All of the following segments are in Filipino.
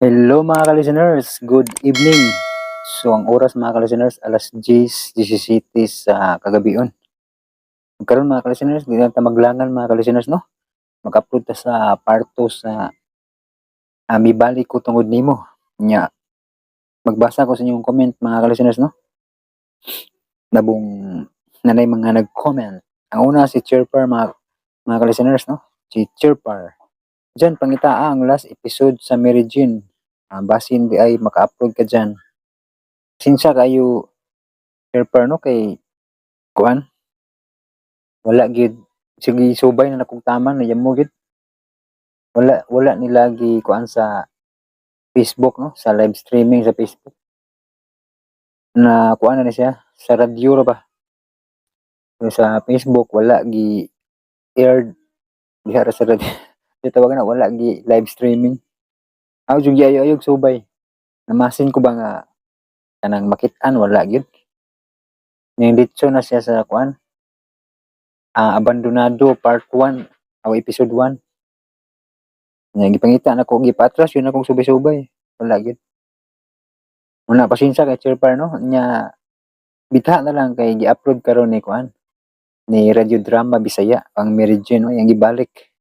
Hello mga ka-listeners, good evening. So ang oras mga ka-listeners, alas 10:17 sa kagabion. Karon mga ka-listeners, di na ta maglangan mga ka-listeners no. Mag-upload ta sa part 2 sa mibalik ko tungod nimo. Nya magbasa ko sa inyong comment mga ka-listeners no. Nabong nanay mga nag-comment. Ang una si Chirper mga ka-listeners no. Si Chirper. Diyan pangitaa ang last episode sa Mary Jane. Basin di ay maka-upload ka dyan. Sinsya kayo Chirper no kay kuan wala gid sige subay na nakong taman na mo gid wala ni lagi kuan sa Facebook no sa live streaming sa Facebook na kuan na siya sa radyo ra ba. So, sa Facebook wala gi aired diha ra sa radyo tawag na wala gi live streaming aw jud ayo ayog subay namasin ko ba nga kanang makit-an wala gyud ning ditso na siya sa kuan Abandonado part 1 o episode 1 nya gipangita na ko gipatras yun akong subay-subay wala gyud una pasensya kay Chirper no nya bitha na lang kay gi-upload karon ni kuan ni Radio Drama Bisaya ang Mary Jane no yang gibalik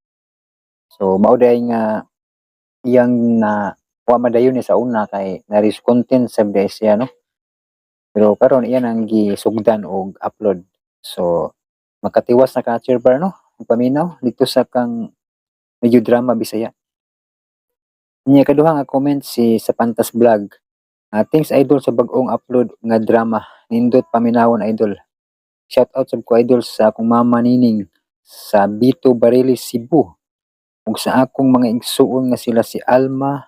so mao day nga iyang na wa madayon ni sa una kay naris content sa siya no pero karon iyan ang gisugdan og upload so makatiwas na ka Chirper no paminaw dito sa kang Radio Drama Bisaya nya kaduha nga comment si sa Pantas Vlog. Thanks idol sa bag-ong upload nga drama. Nindot paminawon idol. Shout out sa ko idol sa akong mama nining sa Bito Bareilles Cebu. Ug sa akong mga igsuon nga sila si Alma,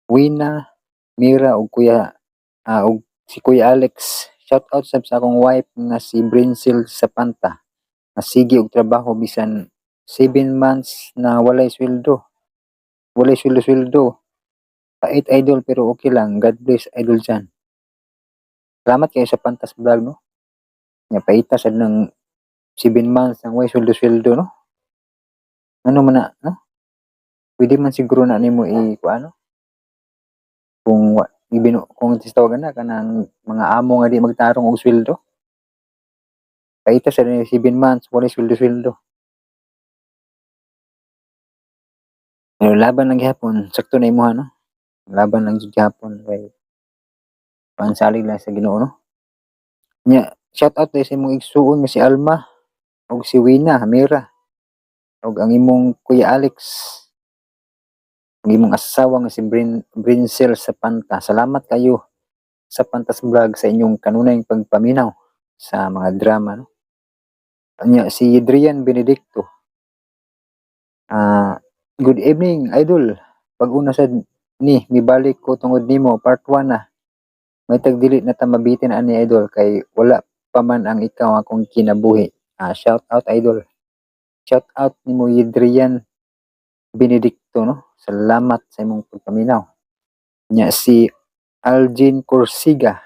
Wina, Mira ug ug si Kuya Alex. Shout out sa akong wife nga si Brincel Sapanta. Na sige og trabaho bisan 7 months na walay sweldo. Walay sweldo. Pait idol pero okay lang. God bless idol dyan. Salamat kayo sa Pantas Vlog no. Nya paita sad ng 7 months ang way sweldo no. Ano man na no? Pwede man siguro na nimo kuano kung kung tistawagan na kanang mga amo nga di magtarong og sweldo. Paita sad ni 7 months wala sweldo. Pero laban lang gihapon, sakto na imuha no. Laban lang jud gihapon kay pansalig lang sa Ginoo no. Nya shout out sa imong igsuon nga si Alma ug si Wina Mira ug ang imong Kuya Alex ang imong asawa nga si Brincel sa Panta. Salamat kayo sa Pantas Vlog sa inyong kanunayng pagpaminaw sa mga drama no. Anya si Adrian Benedicto. Good evening idol. Pag-una sad ni mibalik ko tungod nimo part 1 na. May tagdili na ta mabitin ani idol kay wala pa man ang ikaw akong kinabuhi. Shout out idol. Shout out nimo Adrian Benedicto no. Salamat sa imong pagpaminaw. Nya si Algin Corsiga.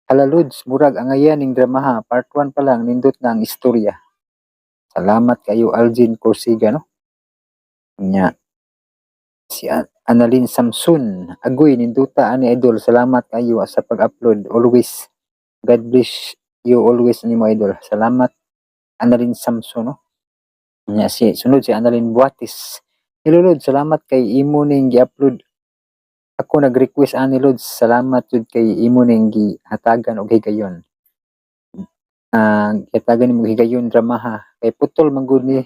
Hala Lods, murag angayan ning dramaha. Part 1 pa lang, nindot na ang istorya. Salamat kayo Algin Corsiga no. Nya si Annalyn Samson. Agoy ninduta ani idol. Salamat kayo sa pag-upload. Always. God bless you always nimo idol. Salamat Annalyn Samson no. Nya sunod si Annalyn Buatis. Hello Lord, salamat kay imo ning gi-upload. Ako nag-request ani Lord, salamat jud kay imo ning gihatagan og higayon. Gihatagan nimo higayon dramaha. Kay putol man gud ni.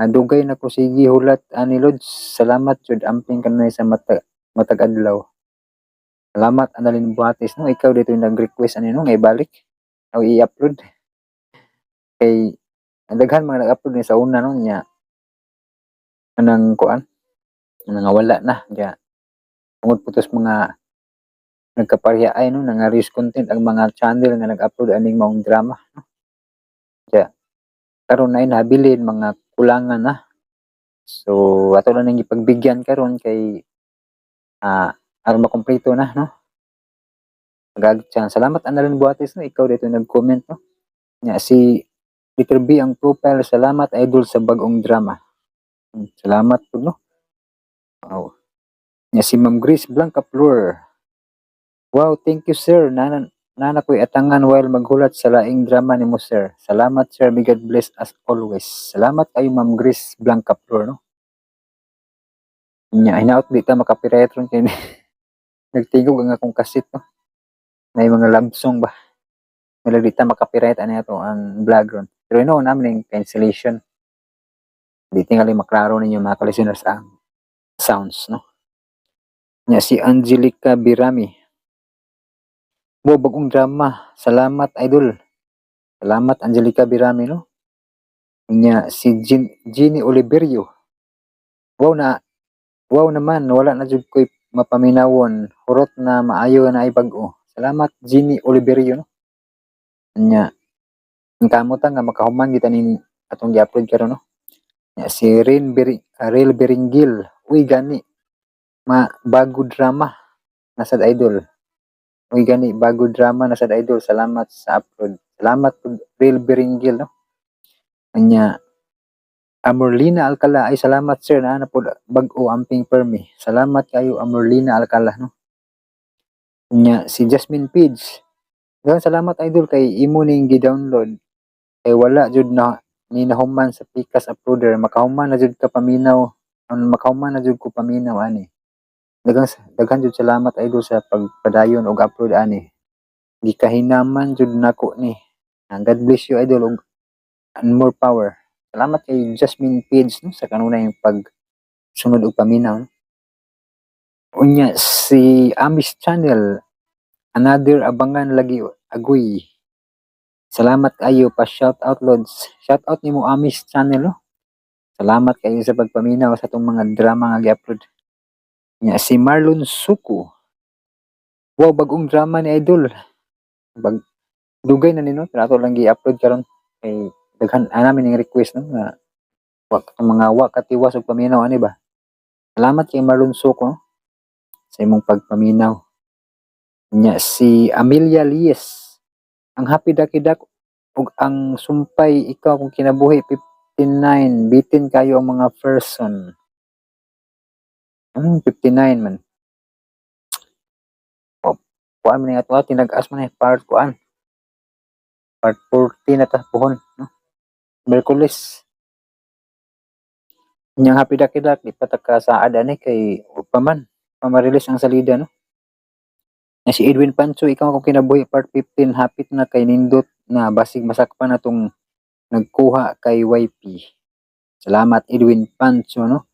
Dugay na ko sige hulat ani Lord. Salamat jud amping kanay sa matag adlaw. Salamat Annalyn Buatis no. Ikaw dito yung nag-request ani no nga ibalik o i-upload. Kay daghan mga nag-upload ni sa una no nya anang kuan nga wala na ja tungod putos mga nagkapareha ay no nga risk content ang mga channel nga nag-upload aning maong drama no. Ja karon na nabilin mga kulangan na. So ato lang nang ipagbigyan karon kay aron makumpleto na no. Nagagchan. Salamat Annalyn Buatis no ikaw dito nag-comment no. Nya si Peter B ang profile salamat idol sa bag-ong drama. Salamat po no. Wow. Nya si Ma'am Grace Blanca Flor. Wow, thank you sir. Nana ko'y atangan while maghulat sa laing drama nimo sir. Salamat sir, may God bless as always. Salamat kayo Ma'am Grace Blanca Flor, no? Nya hinaut di ta makapiright ron kay nagtigog ang akong kasit, no? May mga love song ba? Wala di ta makapiright ani ato ang vlog ron. Pero ino namin yung cancellation. Di tingali maklaro ninyo mga listeners ang sounds, no? Nya si Angelica Birami. Wow, bagong drama. Salamat idol. Salamat Angelica Birami, no? Nya si Jeannie Oliverio. Wow naman, wala na jud ko'y mapaminawon. Hurot na maayo na ay bag-o. Salamat Jeannie Oliverio, no? Nya ang kamutan nga makahuman kita ni atong gi-upload karon, no? Nya si Real Beringil. Uy gani, bago drama nasad idol. Uy gani, bago drama nasad idol. Salamat sa upload. Salamat Real Beringil, no? Nya Amorlina Alcala, ay salamat sir na po bag-o amping permi. Salamat kayo Amorlina Alcala, no? Nya si Jasmine Page. Daghang salamat idol kay imo ning gi-download. Kay wala jud na ni nahuman sa Pikas uploader, makahuman na jud ka paminaw. Makahuman na jud ko paminaw ani. Daghan jud salamat idol sa pagpadayon og upload ani. Gikahinaman jud nako ni. God bless you idol og and more power. Salamat kay Jasmine Page, no, sa kanunay yung pagsunod og paminaw, no? Unya si Amis Channel, another abangan lagi agoy. Salamat kayo pa shout out lods. Shout out nimo Amis Channel, no? Salamat kayo sa pagpaminaw sa itong mga drama nga gi-upload. Nya si Marlon Suko. Wow, bagong drama ni idol. Dugay na nino, pero ato lang gi-upload karon kay daghan namin ng request, no, nga mga katiwas og paminaw ani ba. Salamat kay Marlon Suko, no, sa imong pagpaminaw. Nya si Amelia Lies. Ang happy dakidak ug ang sumpay ikaw kung kinabuhi 59 bitin kayo ang mga person. 59 man. Kuan man ato tinag-as man part kuan. Part 14 na ta pohon, no? Merkulis. Nya happy dakidak di pataka sa adani kay upaman pamarilis ang salida, no? Na si Edwin Pancho, ikaw kung kinabuhi part 15 hapit na kay nindot na basig masakpan atong nagkuha kay YP. Salamat Edwin Pancho, no?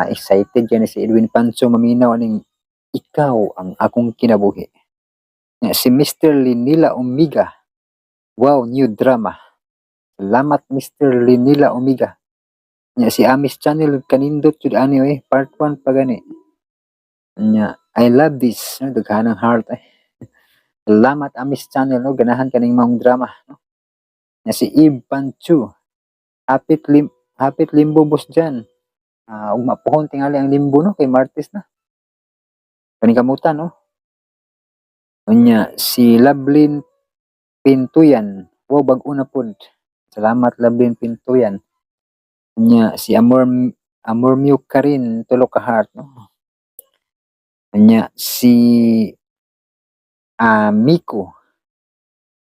Excited yan si Edwin Pancho maminaw ning ikaw ang akong kinabuhi. Si Mr. Linila Omega. Wow, new drama. Salamat Mr. Linila Omega. Si Amis Channel kanindot jud ani part 1 pa gani. I love this, no? Daghanang heart Salamat Amis Channel, no? Ganahan kaning maong drama, no? Si Eve Panchu. Hapit limbo boss dyan. Ug mapuhon tingali ang limbo, no, kay Martes na. Kaning kamutan, no? Unya si Lablin Pintuyan. Wow, bag-o na pod. Salamat Lablin Pintuyan. Unya si Amor Miu Karin tulo ka heart, no? Unya si Miko.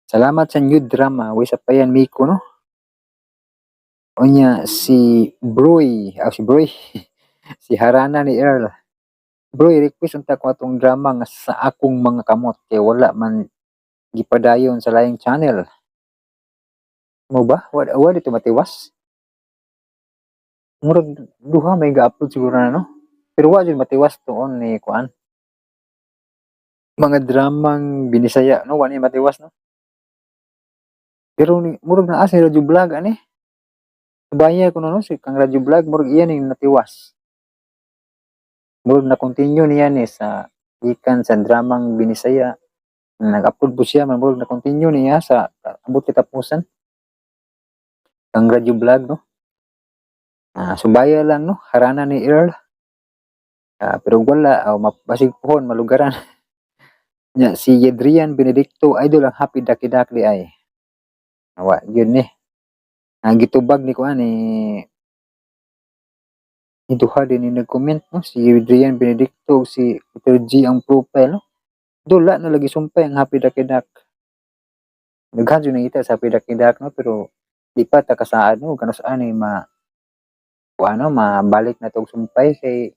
Salamat sa new drama. Way sa payan Miko, no? Unya si Broy. Si Broy. Si Harana ni Earl. Broy, request unta ko atong drama nga sa akong mga kamot kay wala man gipadayon sa laing channel. Mo ba? Wala dito matiwas? Murag duha may ga-upload siguro na, no? Pero wa jud matiwas tuon ni kuan. Mga dramang binisaya, no? Wa ni matiwas, no? Pero murag naa si Radyo Vlog ani. Subaya ko no si kang Radyo Vlog murag iyan ning natiwas. Murag na continue niya ni sa gikan sa dramang binisaya. Nag-upload po siya, murag na continue niya sa abot katapusan. Kang Radyo Vlog, no? Subaya lang, no? Harana ni Earl. Pero wala, basig pohon, malugaran. Si Yedrian Benedicto, idol ang happy dakidak di ay. Yun gitubag ni kuan ni Iduha din ni nag-comment, no? Si Adrian Benedicto, si Peter G ang profile, no? Dula na lagi sumpay ang Happy Ducky Duck. Daghan jud nangita sa Happy Ducky Duck, no? Pero di pa ta kasaan, no? Kano saan eh, mabalik na tong sumpay kay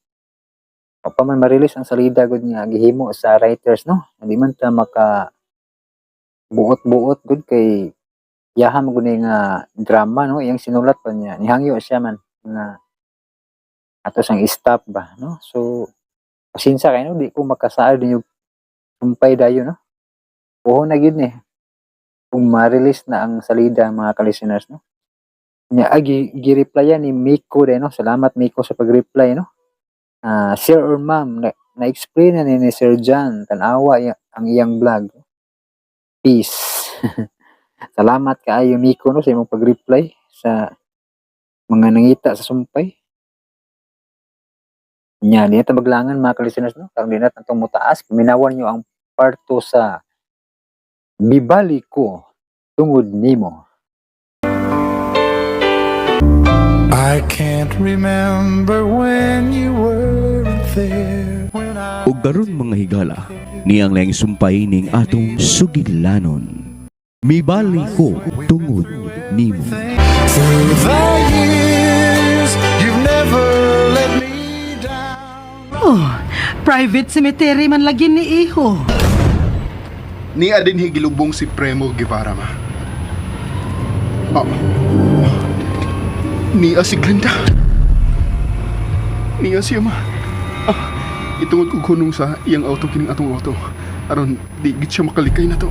o pa man ma-release ang salida gud nga gihimo sa writers, no? Hindi man ta maka buot-buot gud kay yaha mo gud nga drama, no? Iyang sinulat pa niya. Nihangyo siya man na ato sang stop ba, no? So pasensya kayo, no? Di ko makasaad din yung sumpay dayo, no? Oo na gid ni. Kung ma-release na ang salida mga ka-listeners, no? Nya gi-replyan ni Miko din, no? Salamat Miko sa pag-reply, no? Sir or ma'am, na-explain na ni Sir John, tanawa ang iyang vlog. Peace. Salamat kaayo Miko, no, sa imong pag-reply sa mga nangita sa sumpay. Nya, di na ta maglangan mga ka-listeners, no? Karon di na tantong mutaas, paminawan nyo ang part 2 sa Bibali Ko Tungod Nimo. I can't remember when you were there. Ug karon mga higala, niyang laing sumpay ning atong sugilanon. Mibali ko tungod nimo. Through the years, you've never let me down. Oh, private cemetery man lagi ni Iho. Niya din higilubong si Premo Guevara ma. Oh. Niya si Glenda. Niya siya ma. Itungod ko kunong sa iyang auto kining atong auto. Aron di gid siya makalikay na to.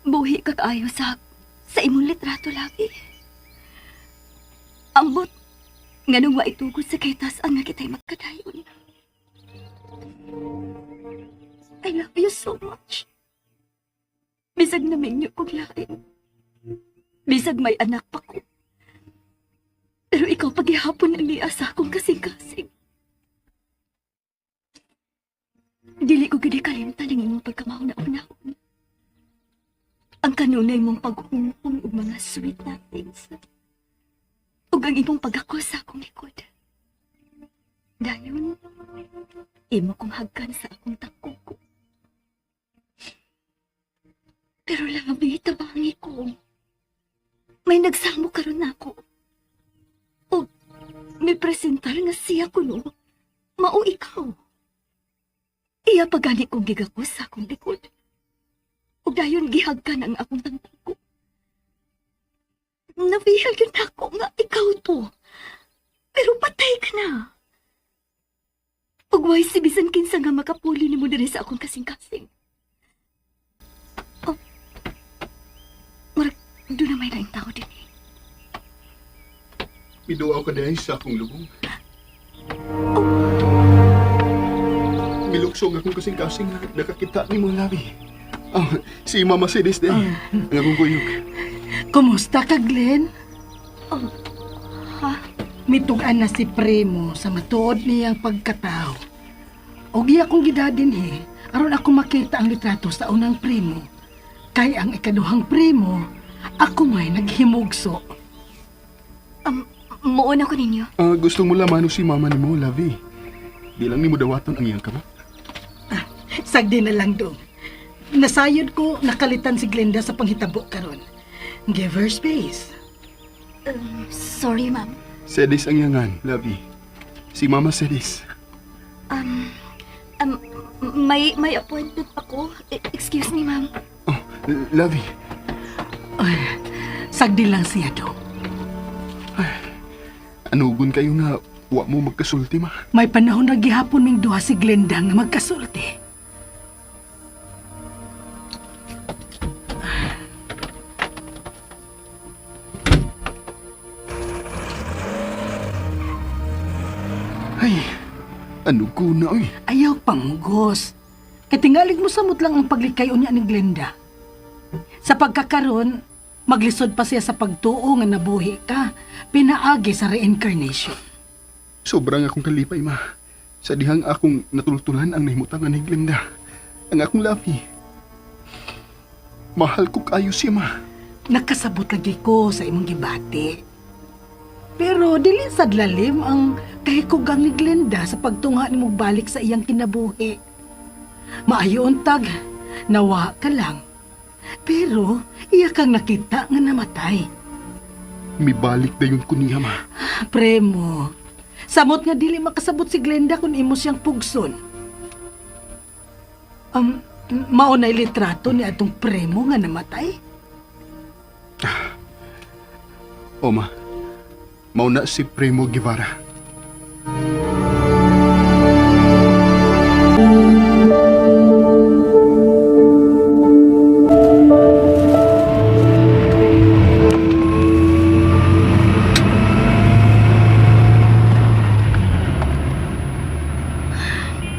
Buhi ka kaayo sa imong litrato labi. Ambot nga nung maitugod sa kaytasan nga kita'y magkadayon. I love you so much. Bisag namin niyo kong lain. Bisag may anak pa ko. Pero ikaw paghihapon ang liasa akong kasing-kasing. Dili ko gidi kalimtan ang imong pagkamauna-unahon. Ang kanunay mong pag-umpong o mga sweet nothings. Ug ang imong pag-ako sa akong likod. Dayon, imo kong hagkan sa akong takoko. Pero labi, tabangi ko. May nagsamo karon ako. O may presentar nga siya ko no. Mao ikaw. Iya pagani kong gigako sa akong likod. O dayon gihagkan ang akong tangko. Nabihal yun ako nga ikaw to. Pero patay ka na. Ug way si bisan kinsa nga makapuli nimo diri sa akong kasing-kasing. Oh. Murag do na may laing tao din eh. Miduaw ka dahil sa akong lubong. Miluksong akong kasing-kasing nga nakakita ni mo labi. Si Mama Mercedes din. Ang akong kuyog. Kumusta ka, Glenn? Ha? Mitugan na si Primo sa matuod niyang pagkatao. O giya kong gidadin aron ako makita ang litrato sa unang Primo. Kay ang ikaduhang Primo, ako may naghimugso. Muuna ko ninyo. Gusto mo lamano si Mama ni mo, Lavi. Di lang ni mo dawaton ang iyang kamot. Sagdi na lang dong. Nasayod ko nakalitan si Glenda sa panghitabo karon. Give her space. Sorry, ma'am. Sedis ang yangan, Lavi. Si Mama Sedis. May appointment ako. Excuse me, ma'am. Oh, Lavi. Ay, sagdi lang siya dong. Anugon kayo nga wa mo magkasulti ma. May panahon na gihapon ning duha si Glenda nga magkasulti. Ay, ano ko na oy. Ayaw panggos. Katingalig mo samot lang ang paglikay unya ni Glenda. Sa pagkakaroon, maglisod pa siya sa pagtuo nga nabuhi ka, pinaagi sa reincarnation. Sobrang akong kalipay ma. Sa dihang akong natultulan ang nahimutangan ni Glenda. Ang akong labi. Mahal ko kayo siya, ma. Nakasabot lagi ko sa imong gibati. Pero dili sad lalim ang kahikugang ni Glenda sa pagtunga nimo balik sa iyang kinabuhi. Maayo untag, nawa ka lang. Pero iya kang nakita nga namatay. Mibalik na yun ko niya, ma. Premo, samot nga dili makasabot si Glenda kung imo siyang pugson. Mao na litrato ni atong Premo nga namatay? O, ma. Mauna si Primo Guevara.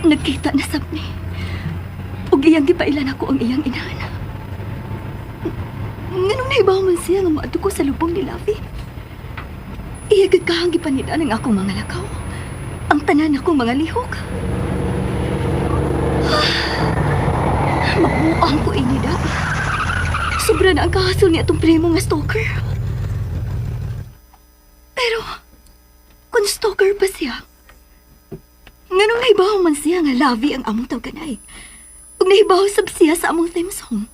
Nagkita na sab ni. Ug iyang gipailan ako ang iyang inahan. Nganong nahibaw man siya nga maadto ko sa lubong ni Lavi? Iya gagkahang gipanida ng akong mga lakaw. Ang tanan akong mga lihok. Mabuang ko ini dati. Sobra na ang kahasol ni atong primo nga stalker. Pero, kung stalker pa siya, nganong nahibaw man siya nga Lavi ang among tawganay. Ug nahibaw sab siya sa among theme song.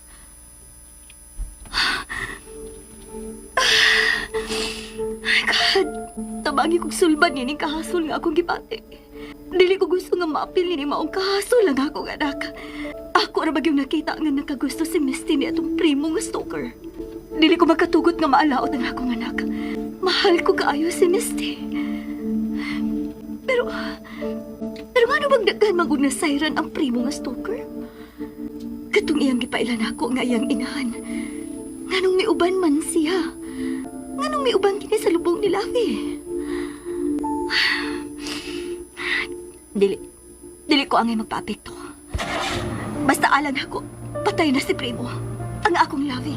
Ay God, tabagi kong sulban nining kahasol nga akong gipati. Dili ko gusto nga maapil ni maong kahasol ang akong anak. Ako ra bagyong nakita nga nakagusto si Misty ni atong primo nga stalker. Dili ko makatugot nga maalaot ang akong anak. Mahal ko kaayo si Misty. Pero ano bang daghan magug nasayran ang primo nga stalker? Katong iyang gipailan ako nga iyang inahan. Nganong may uban man siya? Nganong may uban kini sa lubong ni Lavi? Dili ko angay magpaapekto. Basta alang ako, patay na si Primo, ang akong Lavi.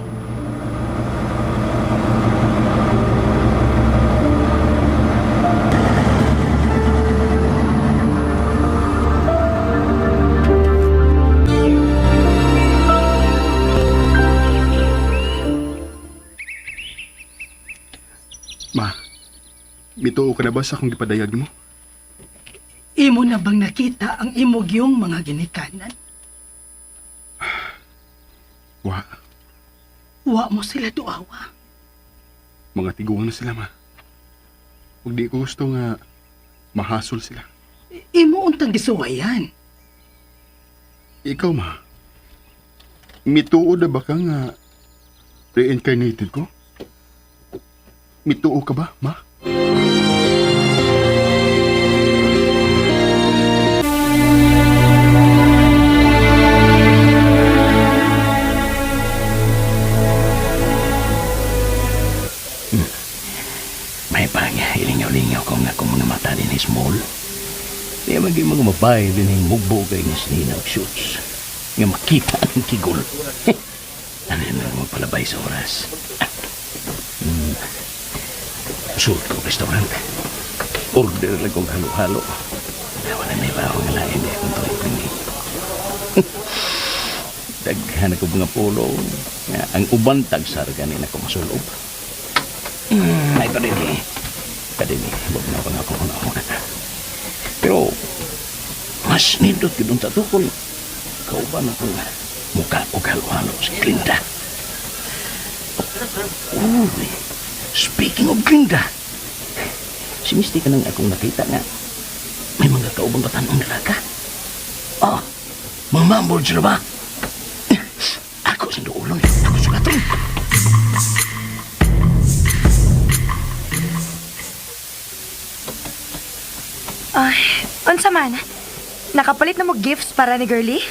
Ma, mituo ka na ba sa akong gipadayag mo? Imo na bang nakita ang imugyong mga ginikanan? Wa, Wa mo sila duawa. mga tiguang na sila, ma. Huwag di ko gusto nga mahasol sila. Imo untang gisuwayan. Ikaw, ma. Mituo na ba ka nga reincarnated ko? Mituo ka ba, ma? May pangya, ilingaw-lingaw ko nga kung mga mata din is small. Di maging mga mabay din yung mugbogay ni Snina o shoots. Nga makita ang kigol. Ano yun lang magpalabay sa oras? Suot ko restaurant. Order lang kong halo-halo. Wala may baho nga lain eh kung tuloy pingi. Daghan ako mga pulo. Nga, ang uban tagsar ganin ako masulob. Ay, padini. Padini, huwag na ako nga kung una-una. Pero, mas nindot ko doon sa tukol. Kauban ako nga mukha o halo-halo si Glinda. Uy, speaking of Glinda, si Misty ka nang akong nakita nga may mga kaubang batanong nilaka. Oh, mga mambol sila ba? Ako sinduulong, ako sugatong. Ay, unsa man? Nakapalit na mo gifts para ni girlie?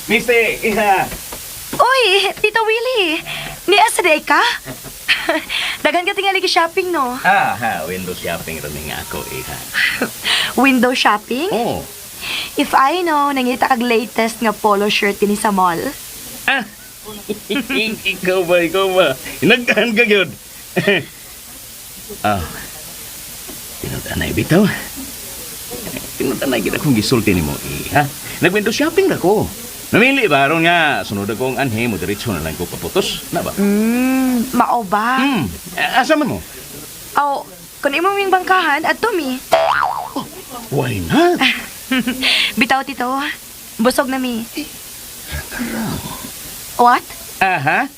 Misty, iha! Uy, Tito Willie! Niya sa day ka? Dagan ka tingali shopping, no? Window shopping rin nga ako, iha. Window shopping? Oh, If I know, nangita kag latest nga polo shirt din sa mall. ikaw ba? Hinagdahan ka yun. Pinuntaan na ibitaw. tinutanay gid akong gisulti nimo ha. Nag-window shopping na ko. Namili ba aron nga sunod akong anhe mo diretso na lang ko paputos na ba? Mao ba? Asa man mo? Aw, kung imo ming bangkahan, adto mi. Why not? Bitaw tito. Busog na mi. What? Aha.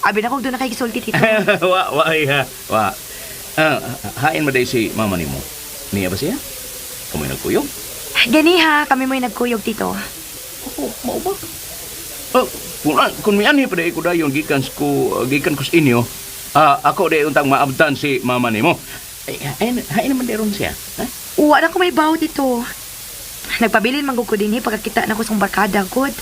Abi na kog doon na kay gisulti tito. Wa. Hain mo day si mama nimo. Niya ba siya? Kamoy nagkuyog? Gani ha, kami mo'y nagkuyog tito. Mao ba? Kung may anhi pa day ko dayon gikan ko sa inyo, ako day untang maabtan si mama nimo. Hain naman deron siya. Ha? Uwa na ko may bawo tito. Nagpabilin manggug ko din pagkakita na ko sa barkada gud.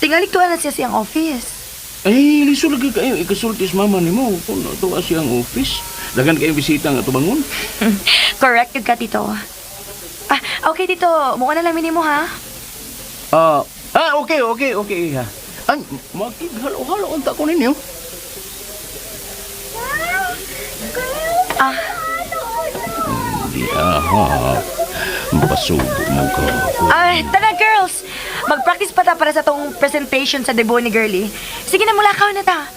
Tingalik tuwa na siya siyang office. Ay, liso lagi kayo ikasulti sa mama nimo kung tuwa siyang office. Dagan kayo bisita nga tubangon. Correct ka tito. Okay tito, mukha na lang mo ha. Okay ha. Ay, makighalo-halo unta ko ninyo. Hindi mapasubo mo ka. Tara girls, mag-practice pa ta para sa tong presentation sa debut ni Girlie. Sige na, mulakaw na ta.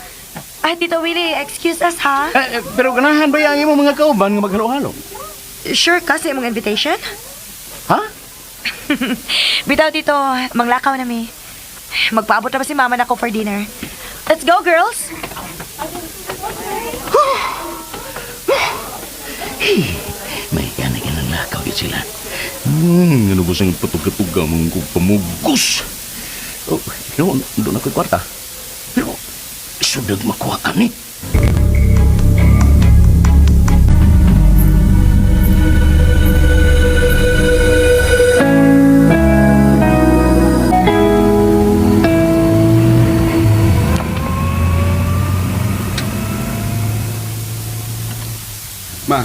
Tito Willie, excuse us ha. Pero ganahan ba yung mga kauban nga maghalo-halo? Sure ka sa imong invitation? Ha? Bitaw tito, manglakaw na mi. Magpaabot na ba si mama na ko for dinner? Let's go girls! May ganang lakaw yun sila. Ano ba siyang patugatuga mong pamugos? Doon ako yung kwarta. Pero, sunod makuha kami. Ma,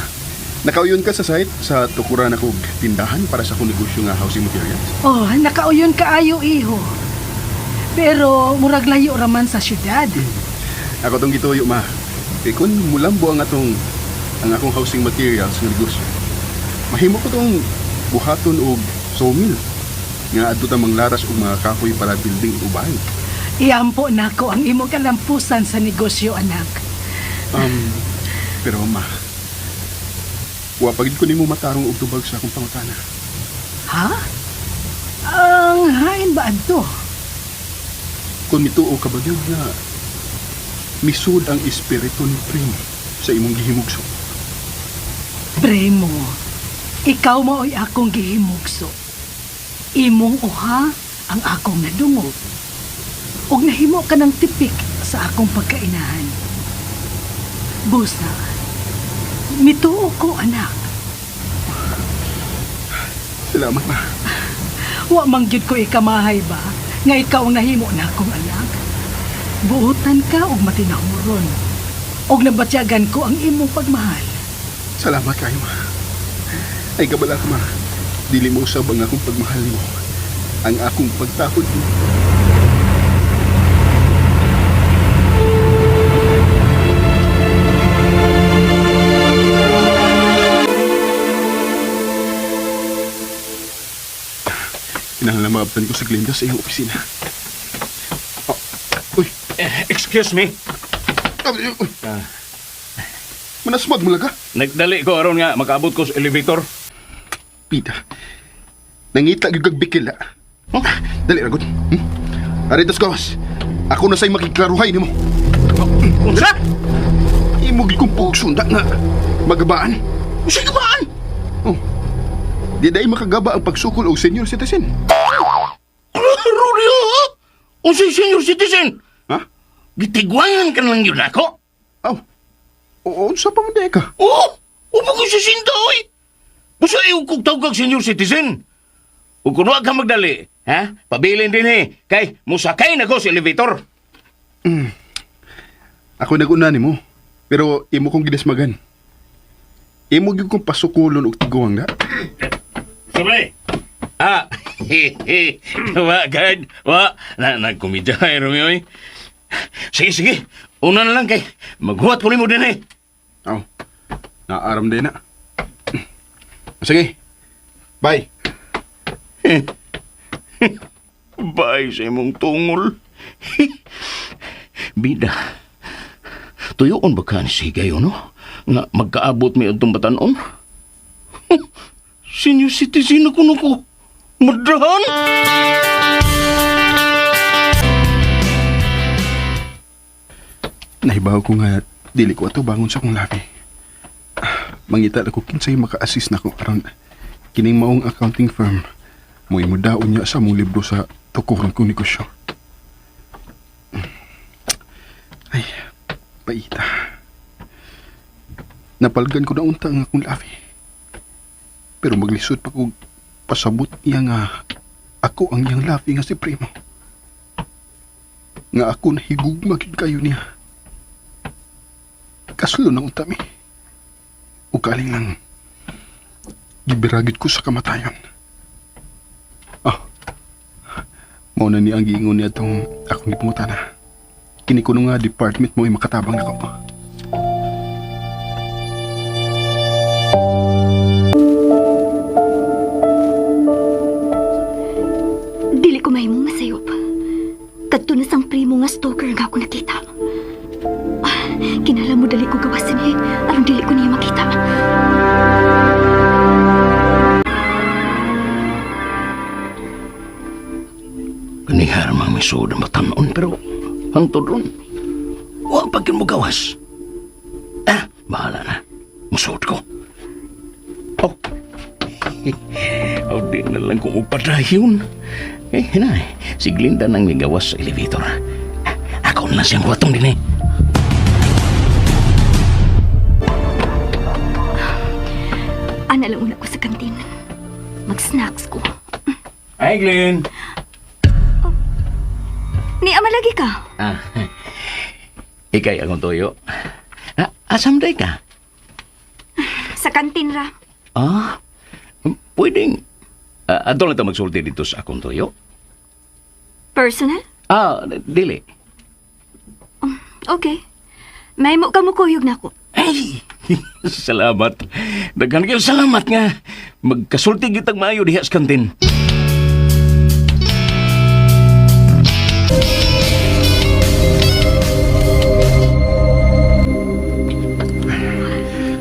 nakauyon ka sa site sa tukuran ako tindahan para sa kong negosyo nga housing materials. Oh, nakauyon kaayo iho. Pero murag layo raman sa syudad. Ako tong gituyo, ma. Kaya kung mulambo ang akong housing materials nga negosyo, mahimo ko tong buhaton og sawmill nga adto ta manglaras og mga kahoy para building ubay. Iampo nako ang imong kalampusan sa negosyo, anak. Pero ma, wapagid ko nimo matarong og tubag sa akong pangutana. Ha? Ang hain ba adto? Kung mituo ka ba yun nga misud ang espiritu ni Primo sa imong gihimugso. Primo, ikaw mao'y akong gihimugso. Imong uha ang akong nadungog. Og nahimo ka ng tipik sa akong pagkainahan. Busa, mituo ko, anak. Salamat, ma. Wa mangyud ko ikamahay ba nga ikaw ang nahimo na akong anak. Buutan ka og matinahuron. Og nabatyagan ko ang imong pagmahal. Salamat kayo, ma. Ay kabala ka, ma. Dili mo usab ang akong pagmahal mo. Ang akong pagtakod mo. Kinahanglan maabtan ko si Glenda sa iyong opisina. Uy! Excuse me. Manasmag mo lang ka? Nagdali ko aron nga makaabot ko sa elevator. Pita. Nangita yung kagbikil na. Oh, dali, Ragon. Aritos kawas. Ako na sa'y makiklaruhay ni mo. Unsa? Imog kong pugsunda nga. Magabaan. Usa gabaan? Oh. Di dahi makagaba ang pagsukol o senior citizen. Rodeo, ha? Unsay senior citizen? Ha? Gitigwayan ka lang yun ako? Aw. Oo, sa pamanday ka. Oo! Upo ko sa sinta, oy! Basta ayaw kong tawag senior citizen. Kung kuno ka magdali, ha? Pabilin din kay musakay na ko sa elevator. Ako nag-una ni mo. Pero imo kong gidasmagan. Imo gyud kong pasukulon og tiguang na. Sobre! Wagad. Nagkumidya kay Romeo, eh. Sige. Una na lang kay maghuwat ko ni mo din, Aw. Naaram din na. Sige. Bye. Bye sa imong tungol. Bida, tuyoon ba ka ni Sigay, no? Nga magkaabot mi itong batanon? Senior citizen ako na ko. Madahan! Nahibaw ko nga dili ko ato bangon sa akong labi. Mangita ako kinsay maka-assist na ko aron kining maong accounting firm. Mo'y mudaon niya sa mong libro sa tukuran kong negosyo. Ay, paita. Napalgan ko na unta ang akong labi. Pero maglisod pa ko pasabot niya nga ako ang iyang labi nga si Primo. Nga ako nahigugmagin kayo niya. Kasulo na unta mi. Ugaling lang gibiragid ko sa kamatayon. Mao na ni ang giingon niya itong akong gipungutana. Kini ko nga department mo ay makatabang na ko. Dili ko mahimong masayop. Kadto na sang primo nga stalker nga ako nakita. Kinala mo dali ko gawasan niya aron dili ko niya makita. Kanihar mga misod ang matanon, pero hangtod ron. Huwag pagkin mo gawas. Bahala na. Musod ko. Oh. Oh, di na lang kung upadayon. Hinay, si Glinda nang ligawas sa elevator. Ako na siyang watong din eh. Ana lang una ko sa kantin. Mag-snacks ko. Hi, Glenn. Ni ama lagi ka? Ikay akong toyo. Asam day ka? Sa kantin ra. Pwedeng. Ato lang ito magsulti dito sa akong toyo. Personal? Dili. Okay. May mo ka mo kuyog na ko. Ay, salamat. Daghan kayo salamat nga. Magkasulti kitang maayo diha sa kantin.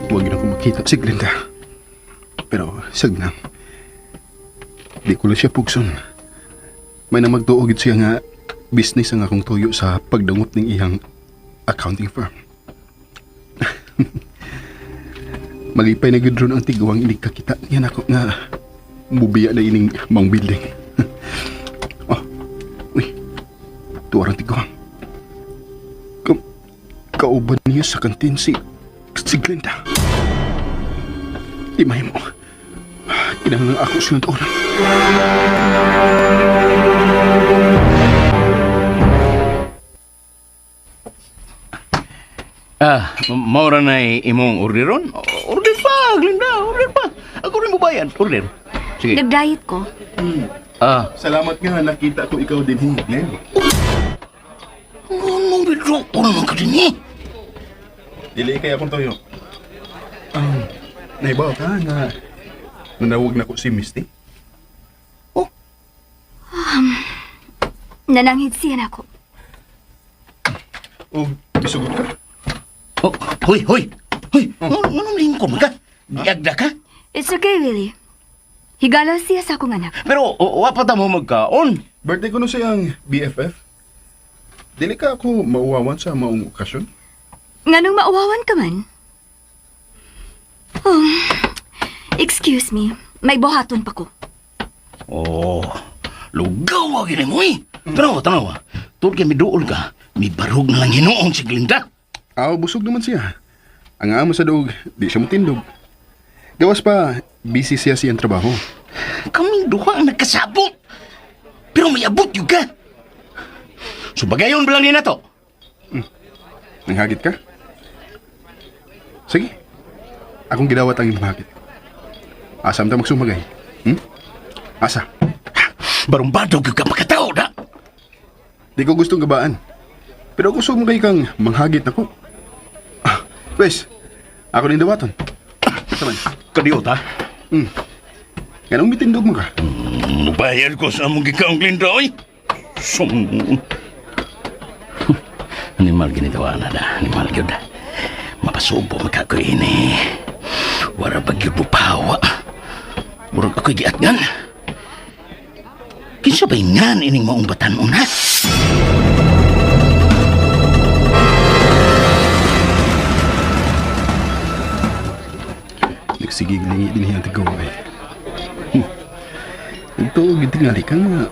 Huwag na ko makita si Glinda. Pero sagnang. Di ko lang siya pugson. May na magtuogid siya nga business ang akong tuyo sa pagdangot ng iyang accounting firm. Malipay na gud ron ang tigawang inikakita niya nako nga mubiya na ining mang building. Uy, tuwarang tigawang. Kauban niya sa kantin si Glinda. Imay mo. Kinahanglan ako sunod oras. Maura na imong orderon? Order pa, Glinda, order pa. Ako rin mo bayan, order. Sige. Nag-diet ko. Salamat nga nakita ko ikaw din, Glenn. Ano, bidro? Ano naman ka din eh? Dili kaya akong toyo. Naibaw ka nga nanawag na ko si Misty. Nananghid siya na ako. O, bisugod ka? Hoy! Anong lingkod ka? Diagda ka? It's okay, Willie. Higala siya sa akong anak. Pero, wapata mo magkaon. Birthday ko no siyang BFF. Dili ka ako mauwawan sa maong okasyon. Nganong mauwawan ka man? Excuse me. May buhaton pa ko. Lugaw agin mo eh. Tanaw. Tulad kami dool ka, may barog na lang hinoon si Glinda. Busog naman siya. Ang amo sa dog, di siya matindog. Gawas pa, busy siya siyang trabaho. Kaming duha ang nagkasabot. Pero may abot yung ka. So bagayon ba lang din na to? Nanghagit ka? Sige. Akong gidawat ang imahagit. Asam ta magsumagay. Asa? Barumbado yung ka pagkatao na. Di ko gustong gabaan. Pero kung sumagay kang manghagit ako. Pwes, ako din dawaton. Saman. Kadiyot ha? Ganong mitindog mo ka? Bayad ko sa among gikaong Glenda, oy. Animal ginitawa na da. Animal yun da. Mapasubo magkakoy ini. Wara bagyod mo pahawa. Murag ako'y giatgan. Kinsa ba yan ining maong batan mo na? Nagsigig lingi din ang tigaway. Ito, gitingali ka nga.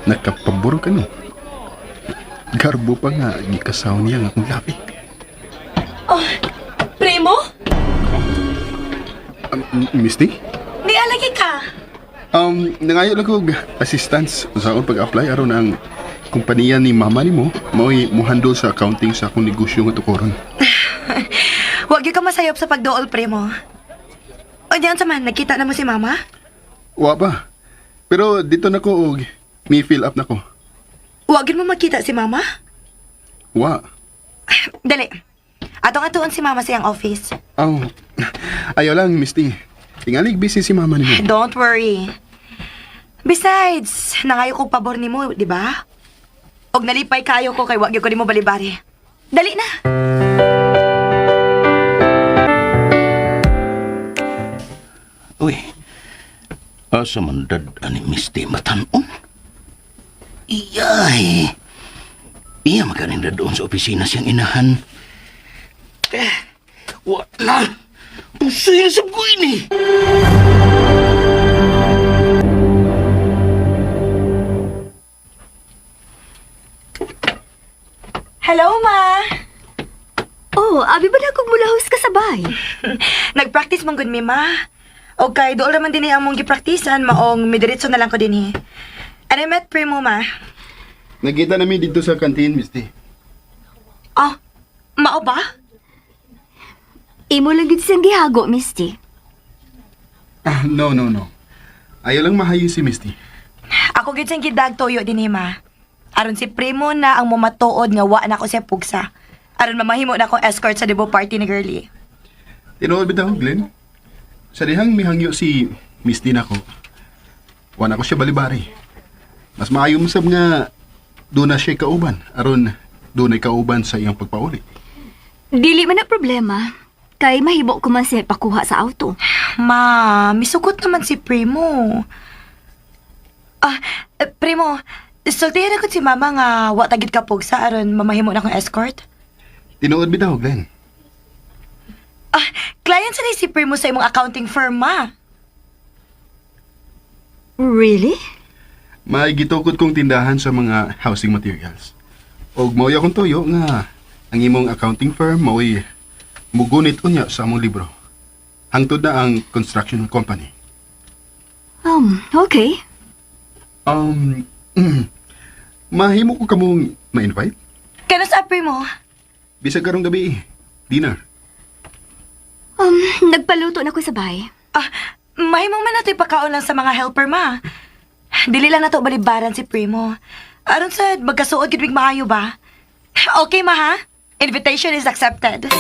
Nakapabor ka no. Garbo pa nga, gikasaw niya nga akong labi. Primo? Misty? Di alagi ka. Nangayo lang ko assistance sa akong pag-apply aron ang kumpanya ni mama ni mo mao'y muhandol sa accounting sa akong negosyo nga tukoron. Huwag yung ka masayop sa pagdool, Primo. O diyan sa man, nakita na mo si Mama? Wa pa. Pero dito na ko og may fill up na ko. Huwag yun mo makita si Mama? Wa. Dali. Atong atuon si Mama sa iyang office. Ayaw lang, Misty. Tingalig busy si mama ni mo. Don't worry. Besides, nangayo kong pabor ni mo, di ba? Og nalipay kayo ko kay wag ko ni mo balibari. Dali na. Uy, asa man dad ani Misty matanon? Iyay. Iya maganinda doon sa opisina siyang inahan. Wa na. Pusing sa ko ini. Hello, Ma. Oh, abi ba na kong mulahos ka sabay? Nag-practice mong good, mi, Ma. O kay dool naman din ang mong gipraktisan, maong midiritso na lang ko din, And I met Primo, Ma. Nagkita namin dito sa kantin, Misty. Oh, mao ba? Imo lang gid siyang gihago, Misty. No. Ayaw lang mahayo si Misty. Ako gid siyang gidag toyo din, Ma. Aron si Primo na ang mamatuod nga wa na ko siya pugsa. Aron mamahimo na akong escort sa debo party ni Girlie. Tinuod bitaw, Glenn. Sa dihang mihangyo si Misty na ko. Wala ko siya balibari. Mas maayo mo sab nga doon na siya kauban. Aron doon ay kauban sa iyang pagpauli. Dili man na problema. Kay mahibo ko man siya pakuha sa auto. Ma, misugot naman si Primo. Primo, sultihan ako si Mama nga wa tagid ka pugsa aron mamahimo na akong escort. Tinuod bitaw, Glenn. Client sa ni si Primo sa imong accounting firm, Ma. Really? May gitukod kong tindahan sa mga housing materials. Og mao akong toyo nga ang imong accounting firm mao'y mugunit unya sa among libro. Hangtod na ang construction company. Okay. Mahimo ko kamong ma-invite? Kano sa Primo? Bisag karong gabi, dinner. Nagpaluto na ko sabay. Mahimo man nato ipakaon lang sa mga helper, Ma. Dili lang nato balibaran si Primo. Aron sa magkasuod gid mig maayo ba? Okay, Ma, ha? Invitation is accepted.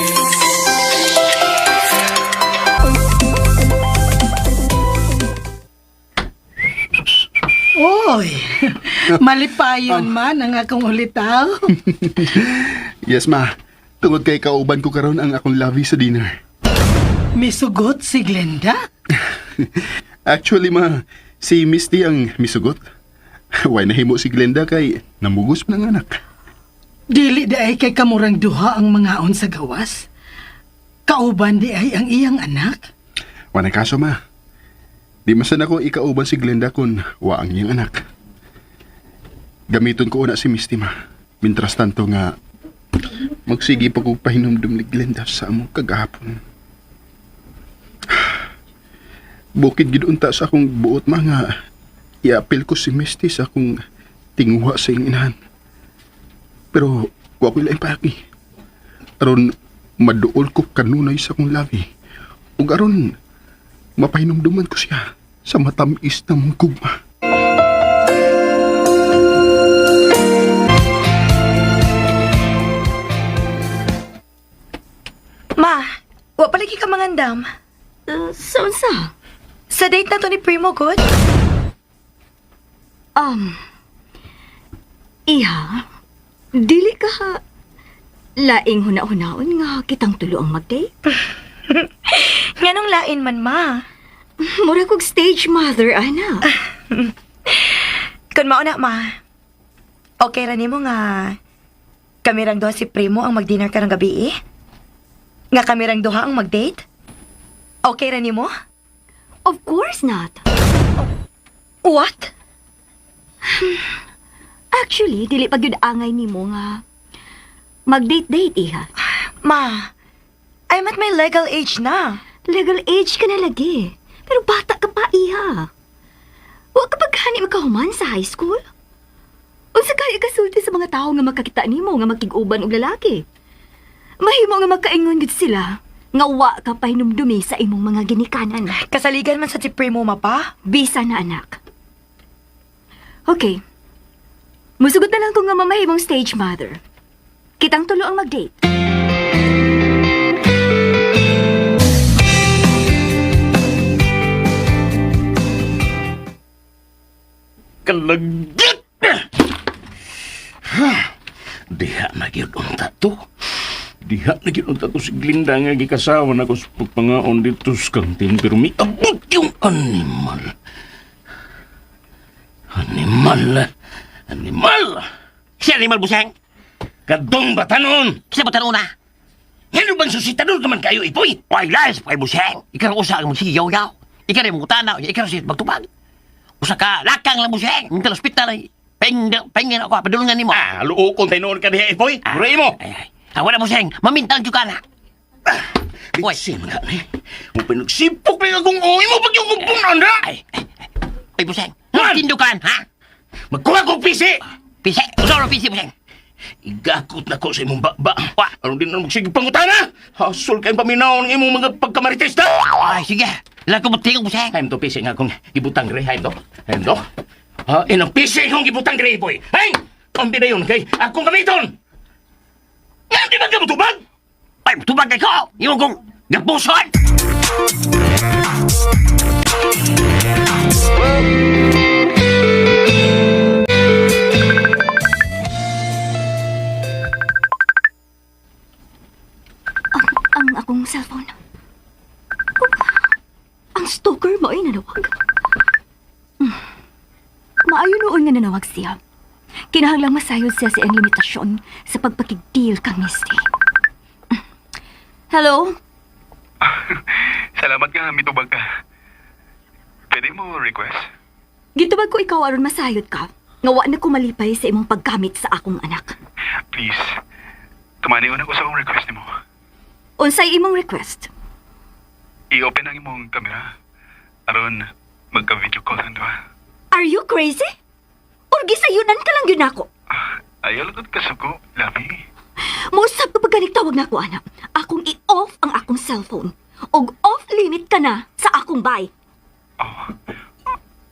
Oy, malipayon man ang akong ulitaw. Yes, ma. Tungod kay kauban ko karon ang akong labi sa dinner. Misugot si Glenda? Actually, ma, si Misty ang misugot. Why nahimo si Glenda kay namugos pa ng anak. Dili di ay kay kamurang duha ang mangaon sa gawas. Kauban di ay ang iyang anak. Wanay kaso, ma. Di masan ako ikauban si Glenda kung wa ang iyang anak. Gamiton ko una si Misty, ma. Mintras tanto nga, magsigi pa ko pahinumdum ni Glenda sa among kagahapon. Bukid gid unta sa akong buot, ma, nga iapil ko si Misty sa akong tinguha sa iyong inahan. Pero wa ko ilaing paki. Aron maduol ko kanunay sa akong labi. Ug aron mapahinumduman ko siya sa matamis na mong gugma. Ma, wa palagi ka mangandam. Saan sa? Sa date na to ni Primo, good? Iha, dili ka laing huna-hunaon nga kitang tulo ang mag-date. Nganong lain man, ma. Mura kog stage mother, ana. Kung mauna, ma. Okay ra nimo nga kami rang duha si Primo ang mag-dinner karong gabi eh? Nga kami rang duha ang mag-date? Okay ra nimo? Of course not. What? Actually, dili pa gyud angay nimo nga mag-date-date, iha. Ma, I'm at my legal age na. Legal age ka na lagi. Pero bata ka pa, iha. Huwag ka paghani makahuman sa high school. Unsa kaya kasulti sa mga tao nga makakita nimo nga makig-uban og lalaki. Mahimo nga makaingon gid sila nga wa ka pahinumdumi sa imong mga ginikanan. Kasaligan man sa si Primo, ma pa. Bisa na, anak. Okay. Musugot na lang ko nga mamahimong stage mother. Kitang tulo ang mag-date. Kalagit! Diha na gyud unta to. Diha na gyud unta to si Glinda nga gikasawa na ko sa pagpangaon dito sa kantin pero may abot yung animal. Animal! Si animal buseng? Kadong batanon! Kisa ba tanong na? Ano bang susitador naman kayo, ipoy? Why lies pa kay buseng? Ikaw usa ang siyaw-yaw. Ikaw rin mong tanaw. Ikaw rin magtubag. Usa ka lakang lang buseng. Ang hospital ay pengin ako. Padulungan ni mo. Luokon tayo noon ka diha, ipoy. Buray mo! Wala buseng. Mamintang juga na. Uy. Bitsin nga ni. Mo pinagsipok lang akong uwi mo pag yung kumpunan na! Ay buseng. Man! Tindukan, ha? Magkuha kong pisi! Pisi. Usa ro pisi buseng. Igakot na ko sa imong bakba. Ano din na magsige pangutana? Hasol kayong paminaw ng imong mga pagkamarites na! Ay, sige. Lang ko matingog buseng. Haim to pisi nga akong gibutang gre, haim to. Haim to. Inang pisi akong gibutang gre, boy. Haim! Ang yun kay akong gamiton! Ngayon di ba ka matubag? Ay, tubag kay ko. Yung kong gapuson. Ang akong cellphone. Ang stalker mo ay nanawag. Maayo noon nga nanawag siya. Kinahanglang masayod siya sa iyang limitasyon sa pagpakigdeal kang Misty. Hello? Salamat nga, mitubag ka. Pwede mo request? Gitubag ko ikaw aron masayod ka. Ngawa na kumalipay sa imong paggamit sa akong anak. Please, tumaniwan ako sa akong request ni mo. Unsay imong request? I-open ang imong kamera. Aron, magka-video call na doon. Are you crazy? Or gisayunan ka lang yun ako? Ayaw lang ka sa ko, Labi. Musab ka pagkanig-tawag na ako, anak. Akong i-off ang akong cellphone. Og off-limit ka na sa akong bay. Oh,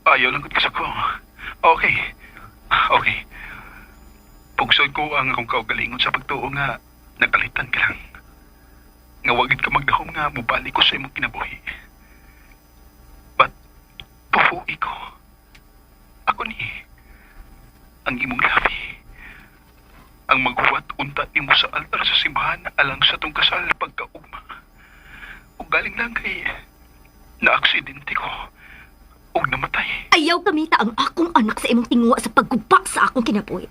ayaw lang ka sa ko. Okay. Okay. Pugsod ko ang akong kaugalingon sa pagtuo nga nakalitan ka lang. Nga wagid ka magdahom nga mubalik ko sa imong kinabuhi. But, tuhu'i ko. Ako ni, ang imong labi. Ang maghuwat unta nimo sa altar sa simbahan alang sa tong kasal pagkaugma. O galing lang kay na-aksidente ko. O namatay. Ayaw kamita ang akong anak sa imong tingwa sa paggupa sa akong kinabuhi.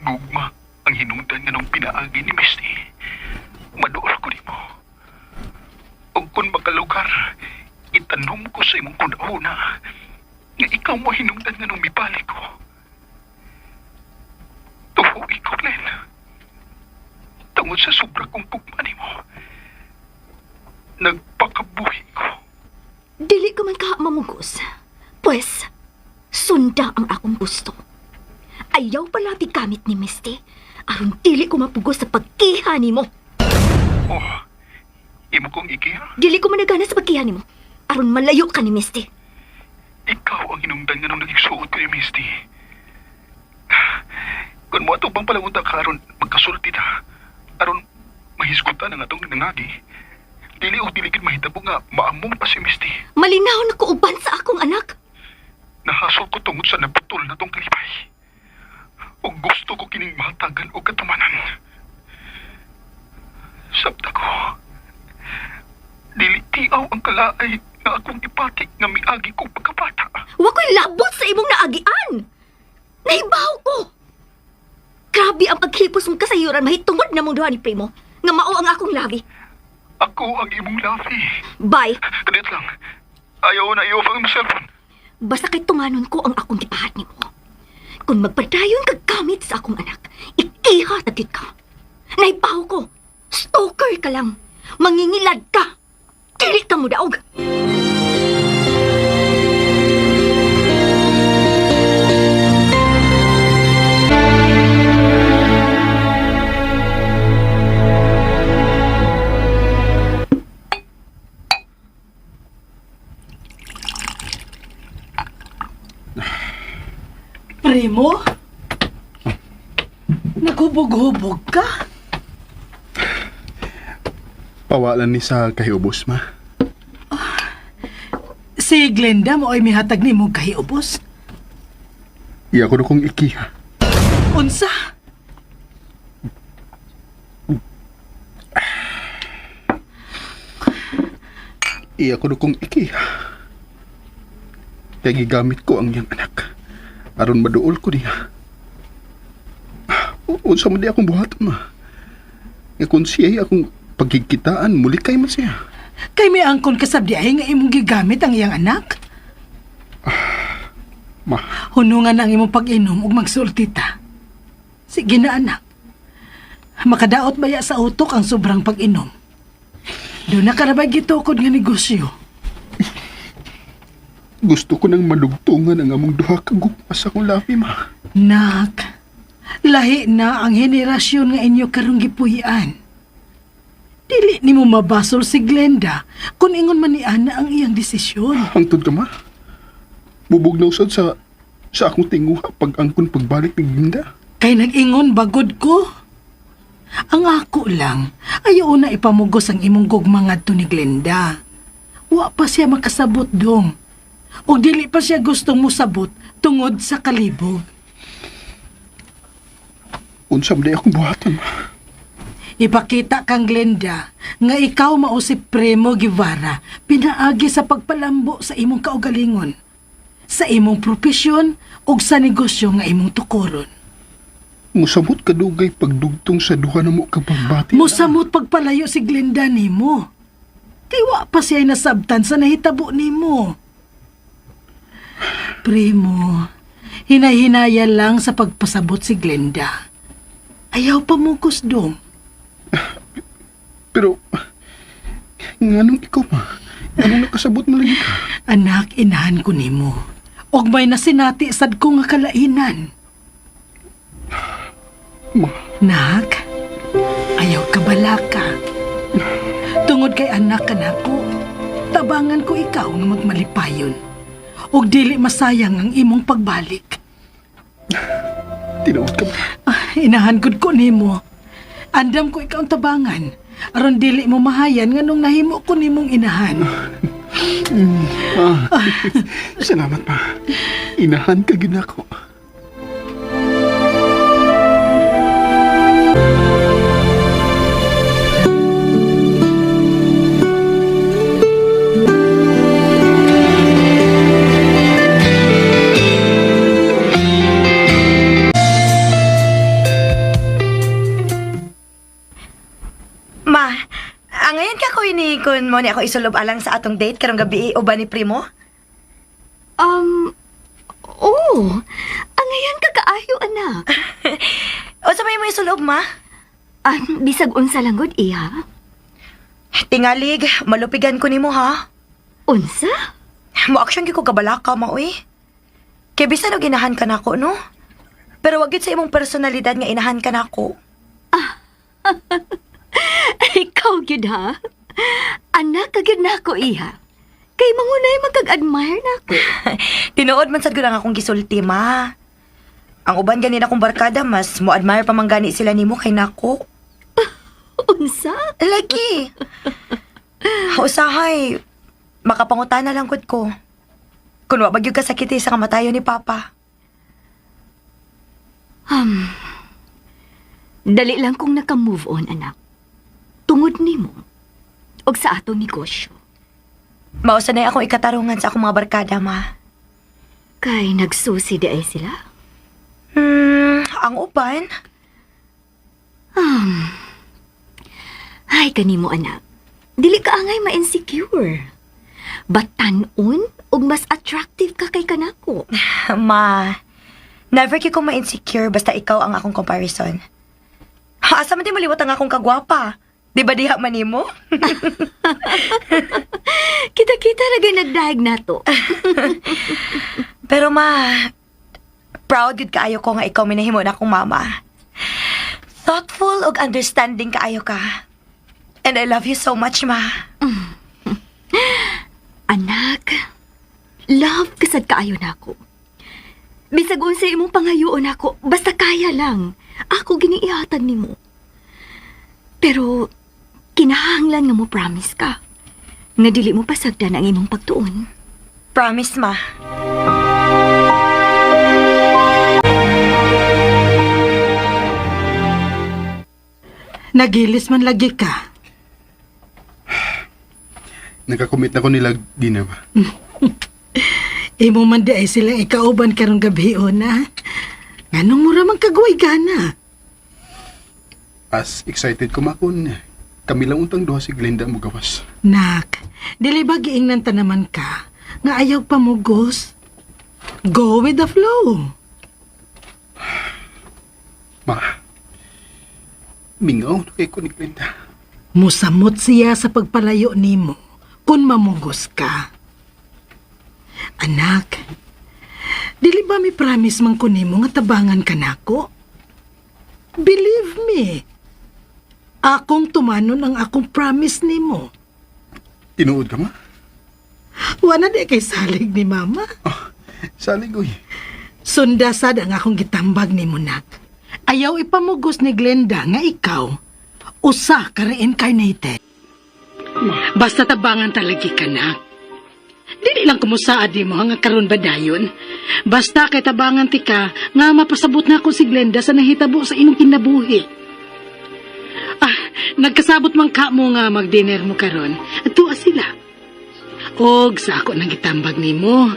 Gugma ang hinungdan nga nung pinaagi ni Misty. Maduol ko nimo. O kung makalugar, itanom ko sa imong kunahuna nga ikaw mo hinungdan nga nung mibalik ko. Tuhu'i ko, Glenn. Tungod sa sobra kong pugma nimo, nagpakabuhi ko. Dili ka man ka mamugos. Pues, sunda ang akong gusto. Ayaw pala gamit ni Misty. Aron dili ko mapugos sa pagkiha nimo. Oh, imo kong ikiha? Dili ko managana sa pagkiha nimo. Aron malayo ka ni Misty. Ikaw ang hinungdan nga nung nagigsuot ko ni Misty. Kung mo atong pampalangunta ka aron magkasulti ta, aron mahisgutan ang atong nangagi, Dili o dili gid mahitabo nga maamong pa si Misty. Malinaw na kuuban sa akong anak. Nahasol ko tungod sa naputol na tong kalipay. O gusto ko kining matagan o katumanan. Sabta ko. Dili tiaw ang kalaay na akong ipatik nga miagi kong pagkabata. Wa ko'y labot sa imong naagian. Nahibaw ko. Grabe ang paghipos mong kasayuran mahitungod na mong duha ni Primo. Nga mao ang akong labi. Ako ang imong labi. Bye. Kadit lang. Ayaw na iyo ang cellphone. Basta kay tumanon ko ang akong gipahat ni mo. Kung magpadayon ka gamit sa akong anak, ikiha tagit ka. Nahibaw ko. Stalker ka lang. Mangingilad ka. Dili ka mo daog. Primo? Naghubog-hubog ka? Pawalan ni sa kahiubos, ma. Si Glenda mo ay mihatag ni mo kahiubos. Iya ko na kong ikiha. Unsa? Iya ko na kong ikiha. Kaya gigamit ko ang iyang anak. Aron maduol ko niya. Unsa man di akong buhaton, ma. Nga kung siya akong pagkikitaan, muli kay man siya. Kay may angkon kasabdi ay nga imong gigamit ang iyang anak. Ma, Hunungan ang imong pag-inom ug magsultita. Sige na anak. Makadaot baya sa utok ang sobrang pag-inom. Doon na karabay gitukod nga negosyo. gusto ko nang madugtungan ang among duha ka gugma sa akong labi, ma. Nak, lahi na ang henerasyon nga inyo karong gipuy-an. Dili nimo mabasol si Glenda kung ingon man ni Ana ang iyang desisyon. Hangtod ka, ma. Bubugnaw sad sa akong tinguha pag angkon pagbalik ni Ginda. Kay nag-ingon bagod ko. Ang ako lang, ayaw na ipamugos ang imong gugma ngadto ni Glenda. Wa pa siya makasabot dong. O dili pa siya gustong mo sabot tungod sa kalibog. Unsa man di akong buhaton, ma. Ipakita kang Glenda nga ikaw mao si Primo Guevara pinaagi sa pagpalambo sa imong kaugalingon, sa imong propesyon ug sa negosyo nga imong tukoron. Musamot kadugay pagdugtong sa duha na mo ka pagbati. Musamot pagpalayo si Glenda nimo. Kay wa pa siya nasabtan sa nahitabo nimo. Primo, hinay-hinaya lang sa pagpasabot si Glenda. Ayaw pa mukos dong. Pero, nganong ikaw, ma? Anong nakasabot mo lagi ka? Anak, inahan ko nimo. Og may nasinati sad ko nga kalainan. Ma, Nak, ayaw ka balaka. Tungod kay anak ka nako, tabangan ko ikaw nga magmalipayon. Og dili masayang ang imong pagbalik. tinawad ka, ma. Inahan gud ko nimo. Andam ko ikaw ang tabangan. Aron dili mo mahayan nganong nahimo ko nimong inahan. Salamat, ma. Inahan ka ginako. Ma, ngayon ka ko ini kun mo ni ako isulob alang sa atong date karong gabi uban ni Primo? Oo. Angayan ka kaayo, anak. O sa may isulob, ma? Bisag unsa lang gud iya. Tingalig, malupigan ko nimo ha. Unsa? Mo action gi ko kabalaka mao eh. Kay bisan og inahan ka nako, no? Pero wag gyud sa imong personalidad nga inahan ka nako. Ikaw gyud ha? Anak ka gyud nako iya. Kay mangunay magkag-admire nako. Tinuod man sad gyud ang akong gisulti, ma. Ang uban ganin akong barkada mas mo admire pa man gani sila nimo kay nako. Unsa? Lagi. Usahay, makapangutan na lang gud ko. Kung wa bagyog kasakiti sa kamatayon ni Papa. Dali lang kung naka-move on, anak. Tungod nimo og sa atong negosyo. Mausanay akong ikatarungan sa akong mga barkada, ma. Kay nagsusi di ay sila. Ang uban? Ay, kanimo anak. Dili ka angay ma-insecure. Batan-on og mas attractive ka kay kanako. Ma, never ko ma-insecure basta ikaw ang akong comparison. Asa man di maliwat ang akong kagwapa? Di ba diha man nimo? Kita-kita lagay nagdahig nato. Pero ma, proud gud kaayo ko nga ikaw minahimo na akong mama. Thoughtful ug understanding kaayo ka. And I love you so much, ma. Anak, love kasad kaayo nako. Bisag unsay imong pangayoon ako, basta kaya lang. Ako giniihatag nimo. Pero kinahanglan nga mo promise ka. Nga dili mo pasagdan ang imong pagtuon. Promise, ma. Nagilis man lagi ka. Nakakomit na ko nila Gina ba? Imo man di ay silang ikauban karong gabi na. Nganong mura man kagway gana. As excited ko makon. Kami lang untang duha si Glenda mo gawas. Nak, dili ba giingnan ta naman ka nga ayaw pamugos? Go with the flow. Ma, mingaw na kay ko ni Glenda. Musamot siya sa pagpalayo nimo kung mamugos ka. Anak, dili ba mi promise man ko nimo nga tabangan ka nako? Believe me. Akong tumanon ang akong promise nimo. Tinuod ka ma? Wala di kay salig ni mama. Salig uy. Sundasad ang akong gitambag nimo nak. Ayaw ipamugos ni Glenda nga ikaw usa ka reincarnated. Basta tabangan talagi ka nak. Dili lang kumusaad mo nga karon ba dayon. Basta kay tabangan ti ka nga mapasabot na ako si Glenda sa nahitabo sa imong kinabuhi. Nagkasabot man ka mo nga mag-dinner mo karon. Tuwa sila. Og sa ako nang gitambag nimo.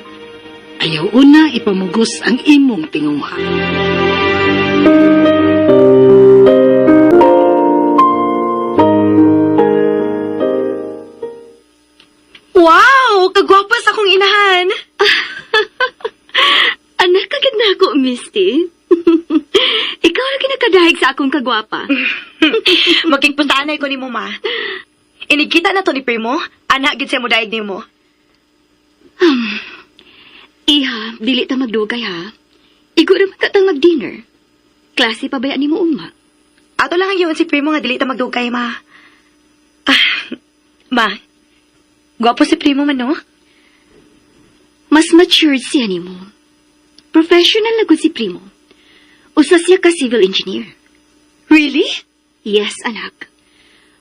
Ayaw una ipamugos ang imong tinguha. Wow! Kagwapas akong inahan! Anak, kagad na ako, Misty. Ikaw lagi nakadahig sa akong kagwapa. Magkikpuntaanay ko ni mo, ma. Inigkita na to ni Primo. Anak, gid siya mo daig ni mo. Iha, dili ta magdugay ha. Igo naman katang mag-dinner. Klase pa ba ni mo, uma? Ato lang yun si Primo nga dili ta magdugay, ma. Ma, gwapo si Primo man, no? Mas matured siya ni mo. Professional na gud si Primo. Usa siya ka civil engineer. Really? Yes, anak.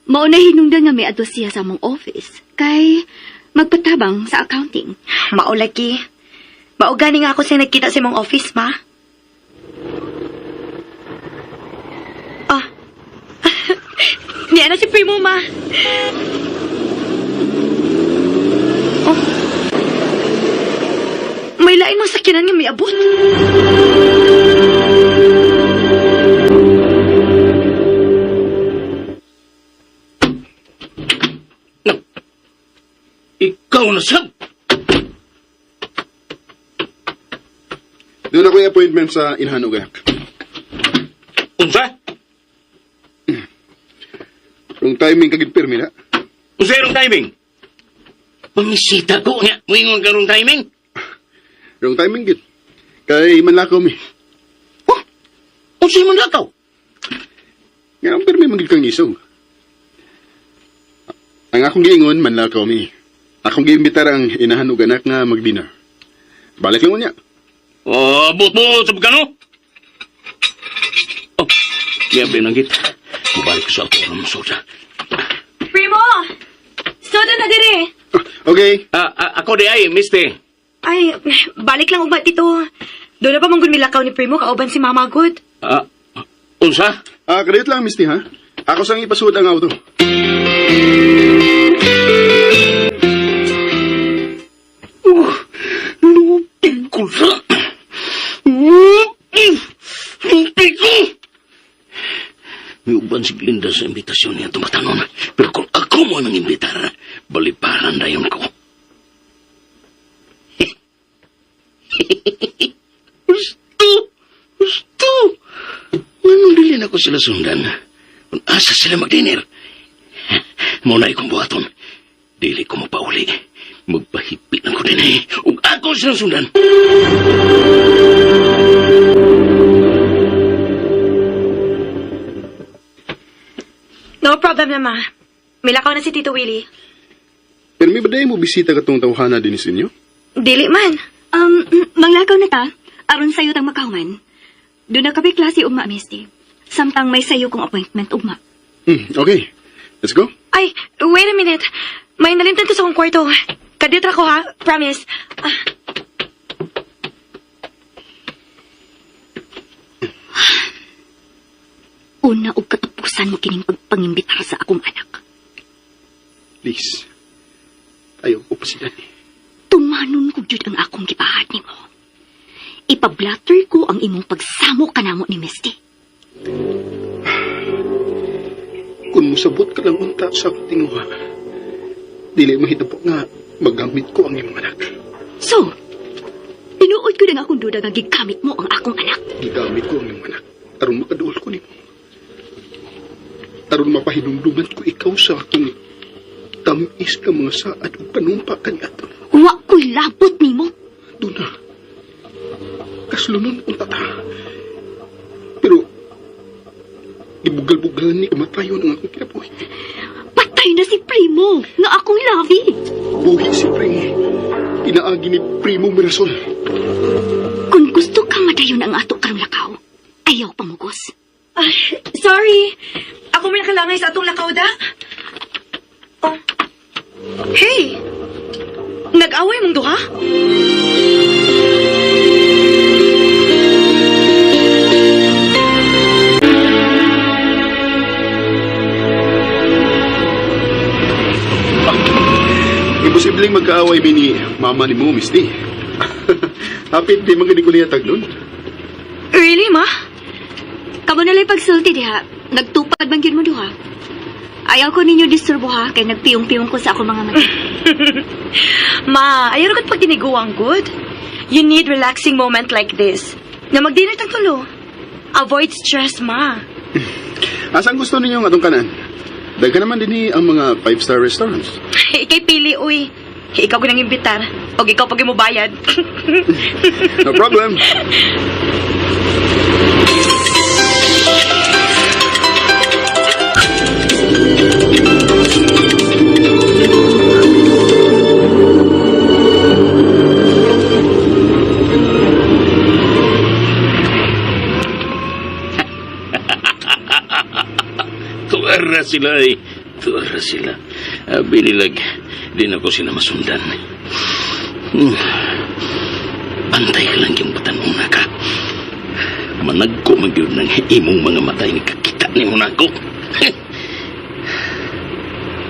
Mauna hinungdan nga may adto siya sa mong office. Kay magpatabang sa accounting. Maulagi. Maugani nga ako siya nagkita sa mong office, ma. Niya na si Primo, ma. May lain mang sakyanan nga may abot. Ikaw na sab! Doon ako yung appointment sa Inhanog anak. Unsa? Yung timing kagid pirmi na. Unsa yung timing? Pangisita ko nga, muingon karong timing. Yung timing gid. Kay manlakaw mi. Oh, unsa man lakaw? Nga ang pirmi magid kang isog. Ang akong giingon manlakaw mi. Akong giimbitar ang Inahanog anak nga mag-dinner. Balik lang mo niya. Oh, buto sa pagkano? Oh, liyabre nang git. Mubalik ko sa ako ng soda. Primo! So Okay. Ako di ay, mister. Ay, balik lang ugma dito. Doon na pa manggun milakaw ni Primo, kauban si Mama Good. Unsa? Kadayot lang, Misty, ha? Ako sang ipasuod ang auto. Lupig ko sa... Lupig ko! May uban si Glinda sa imbitasyon niya tumatanon. Pero kung ako mo nang imbitar, baliparan na yun ko. Gusto! Anong dilin ako sila sundan? Kung asa sila mag-dinner? Muna ikong buhaton. Dili ko mapauli. Magpahipit lang ko din eh. Ug ako silang sundan. No problem na, Ma. Milakaw na si Tito Willie. Pero may baday mo bisita katong tawhana din sa inyo? Dili man. Manglakaw na ta, aron sayo tang makahuman. Doon na kapi klase ugma, Misty. Samtang may sayo kong appointment ugma. Okay. Let's go. Ay, wait a minute. May nalimtan ko sa kong kwarto. Kaditra ko, ha? Promise. Una og katapusan mo kining pagpangimbitar sa akong anak. Please. Ayaw ko pa sila ni. Tumanon ko jud ang akong gipahat nimo. Ipablatter ko ang imong pagsamo kanamo ni Misty. Kung musabot ka lang unta sa akong tinguha, dili mahitabo nga magamit ko ang imong anak. So, tinuod ko ng akong duda nga gigamit mo ang akong anak. Gigamit ko ang imong anak aron makaduol ko nimo. Aron mapahinumduman ko ikaw sa akong tamis ka mga saad o panumpa kaniadto. Wa ko'y labot nimo. Doon na. Kaslunon unta ta. Pero, ibugal-bugal ni kamatayon ang akong kinabuhi. Patay na si Primo nga akong lavi. Buhi si Primo. Inaagi ni Primo Mirasol. Kung gusto kang madayon ang ato karong lakaw, ayaw pamugos. Sorry. Ako may nakalangay sa atong lakaw, da. Oh. Hey! Nag-away mong duha? Imposibleng magkaaway mi ni mama ni mo, Misty. Hapit di mga nikuliyatag nun. Really, Ma? Kamo nalay pagsulti diha. Nagtupad bang yun mo duha? Ayaw ko ninyo disturbo ha, kay nagpiyong-piyong ko sa ako mga mata. Ma, ayaw rin pag tiniguang good. You need relaxing moment like this. Na mag-dinner tang tulo. Avoid stress, Ma. Asang gusto ninyo ng atong kanan? Dagka naman din ang mga 5-star restaurants. Ikay pili, uy. Ikaw ko nang imbitar. O ikaw pag mo bayad. No problem. Tuwara sila eh. Tuwara sila. Binilag. Din ako sila masundan. Pantay ka lang yung batanong na ka. Managko magyod ng imong mga matay ni kakita ni mo na ako.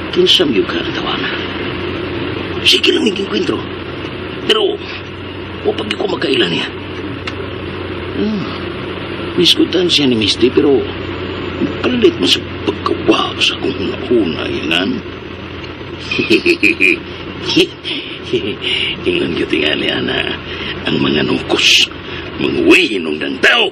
Kinsam yung ka ang tawana. Sige lang naging kwentro. Pero, wapag ko magkailan niya. Miskutan siya ni Misty, pero palit mo sa pagkawa sa kung una yan. Tingnan ko tingali, Ana, ang mga nungkos, mga wahinong ng tao.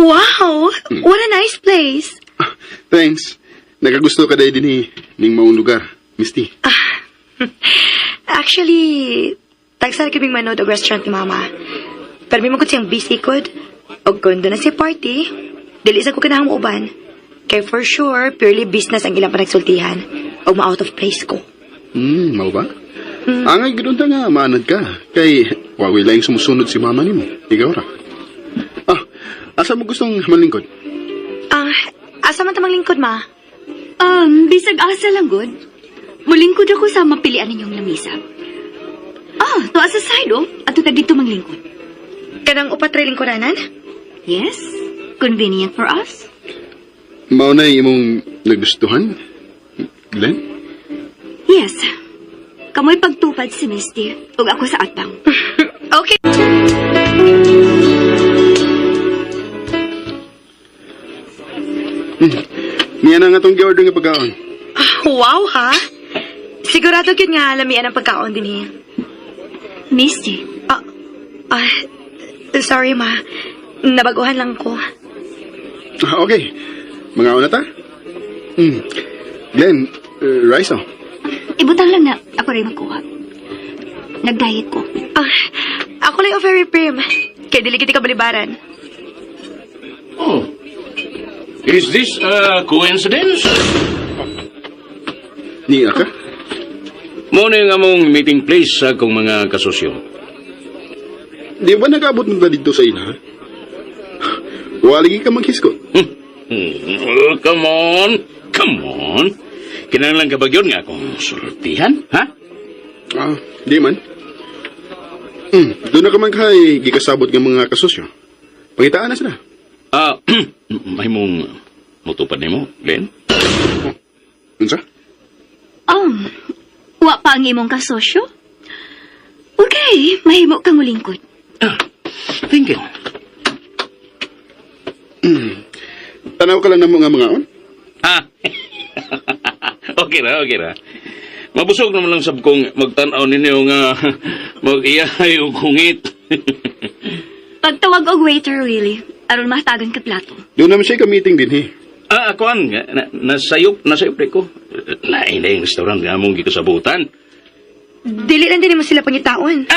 Wow! What a nice place. Thanks. Nakagusto ka dahil din ning maong lugar, Misty. Actually, tagsal kaming manood og restaurant ni Mama. Pero may magkot siyang busy kod. O kung doon na siya party, dili sa ko kanahang uban. Kay for sure, purely business ang ilang panagsultihan. O ma-out of place ko. Mao ba? Angay ganoon ta nga maanad ka. Kay wawi lang sumusunod si mama nimo. Ikaw ra. Asa mo gustong manlingkod? Asa man tamang lingkod, ma? Bisag asa lang, good. Mulingkod ako sa mapilian ninyong lamisa. To asa side, ato ta dito manglingkod. Kanang upat ray lingkodanan? Yes, convenient for us. Mao na imong nagustuhan? Glenn? Yes. Kamoy pagtupad si Misty, ug ako sa atang. Okay. Niya na nga tong gi-order nga pagkaon. Wow, ha? Sigurado yun nga lamian ang pagkaon din eh. Misty, Sorry, ma. Nabaguhan lang ko. Okay. Mga una ta? Glenn, rice oh. ibutang lang na ako rin magkuha. Nag-diet ko. Ako lang yung very prim. Kaya dili kita kabalibaran. Oh. Is this a coincidence? Niya ka? Muna yung among meeting place sa akong mga kasosyo. Di ba nag-abot mo na dito sa ina? Waligi ka maghiskot. Oh, come on. Come on. Kinahanglan ka ba yun nga akong sultihan, ha? Di man. Doon na ka man kay gikasabot ng mga kasosyo. Pangitaan na sila. May mong mutupad mo, Glenn? Unsa? Wa pa ang imong kasosyo? Okay, mahimo kang ulingkod. Thank you. Tanaw ka lang ng mga on? Okay ra. Mabusog naman lang sab kong magtanaw ninyo nga mag-iyahay o kungit. Pagtawag og waiter, Willie, aron mahatagan ka plato. Doon naman siya ka-meeting din, he. Akuan, nasayop rin ko. Lain na yung restaurant nga mong gikasabutan. Dili lang din mo sila pangitaon.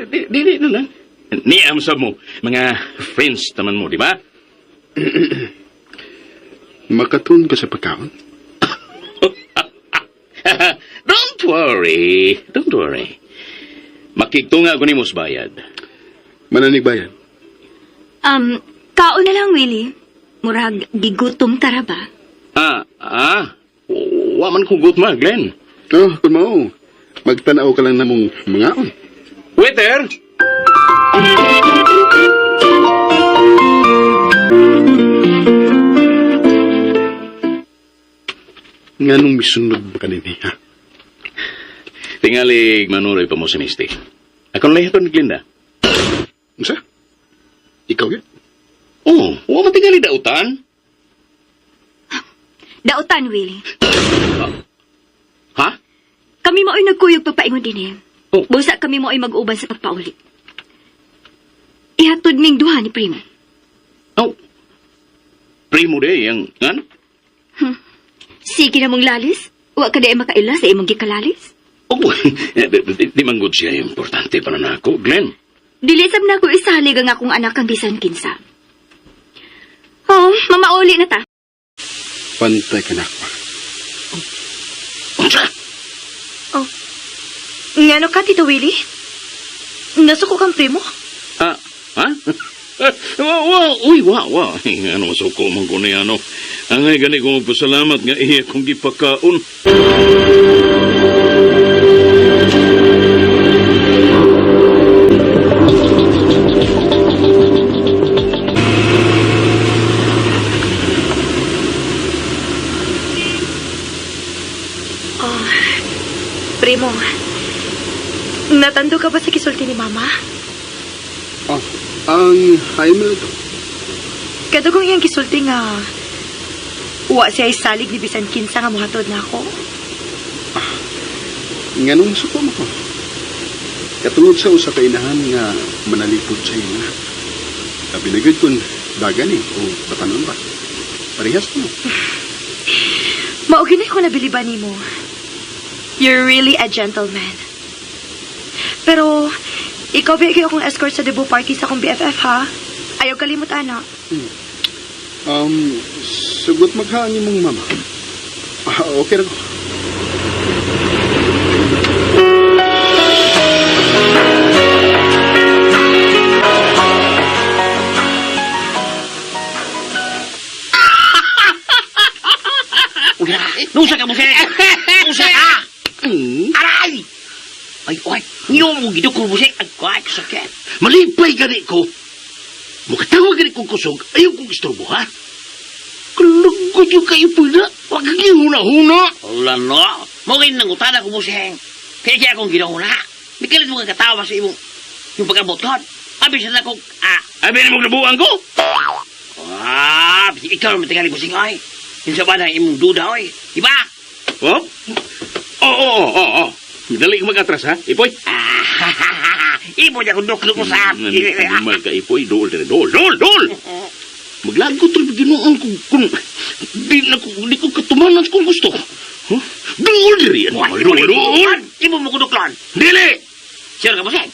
Dili na lang. Niyam sa mo, mga friends taman mo, di ba? Makatun ka sa pagkaon? Don't worry. Makiktunga ko ni Mos Bayad. Mananig bayan? Kaon na lang, Willie. Murag gigutom tara ba? Wa man kong gutma, Glenn. Kung mo, magtanaw ka lang na mong mga on. Waiter! Nga nung misunod ba kanini, ha? Tingalig manuroy pa mo si Misty. Akong lahiton ni Glinda. Unsa? Ikaw yun? Wa man tingali dautan. Dautan, Willie. Ha? Kami mo ay nagkuyog pagpaingon din eh. Oh. Busa kami mo ay mag-uban sa pagpauli. Ihatod ning duha ni Primo. Primo de, yung, ano? Sige na mong lalis. Wa ka di makaila sa imong gikalalis. Di man good siya importante para na ako, Glenn. Dilisab na ko isalig ang akong anak kang bisan kinsa. Mamauli na ta. Pantay ka na ako. Unsa? Ngano ka, Tito Willie? Nasuko kang primo? Ha? Wow. Ano masuko man ko na ano. Angay gani ko magpasalamat nga iya kong gipakaon. Primo, natando ka ba sa kisulti ni Mama? Ang hayam ito. Kadugong iyang kisulti nga wa siya isalig ni bisan kinsa nga muhatod na ako. Nga nung suko mo ko. Katungod sa usa ka inahan nga manalipod sa ina. Kapinagod kung dagan o batanon ba. Parehas mo. Mauginay ko nabiliban ni mo. You're really a gentleman. Pero, ikaw ba kayo akong escort sa debut party sa akong BFF, ha? Ayaw kalimut, ana. Sugot maghaangin mong mama. Okay ra ko. Nusa ka, Buseng! Nusa ka! Aray! Ay, niyo mo gidukol, Buseng. Ay, sakit. Malipay gani ko. Mukatawag gani kong kusog, ayaw kong istorbo, ha? Kalagod yung kayo pala. Huwag kang huna-huna. Wala no. Mungkin nang utana ko, Buseng. Kaya akong ginahuna. Di kalit mo katawa sa imong yung pagkabot ko. Abis na akong, Abi na mong nabuang ko. Ikaw naman tingali, Buseng, ay. Yung sa ba na imong duda, ay. Diba? Oh? Oo. Dali ka mag-atras, ha? Ipoy. Ipo niya kung duk-duk sa Namal ka, Ipoy. Dol. Maglagot rin ginoon kung di ko katumanan kung gusto. Huh? Dol rin. Dol. Ipo mo kuduklan. Dili. Sure ka, Buseng?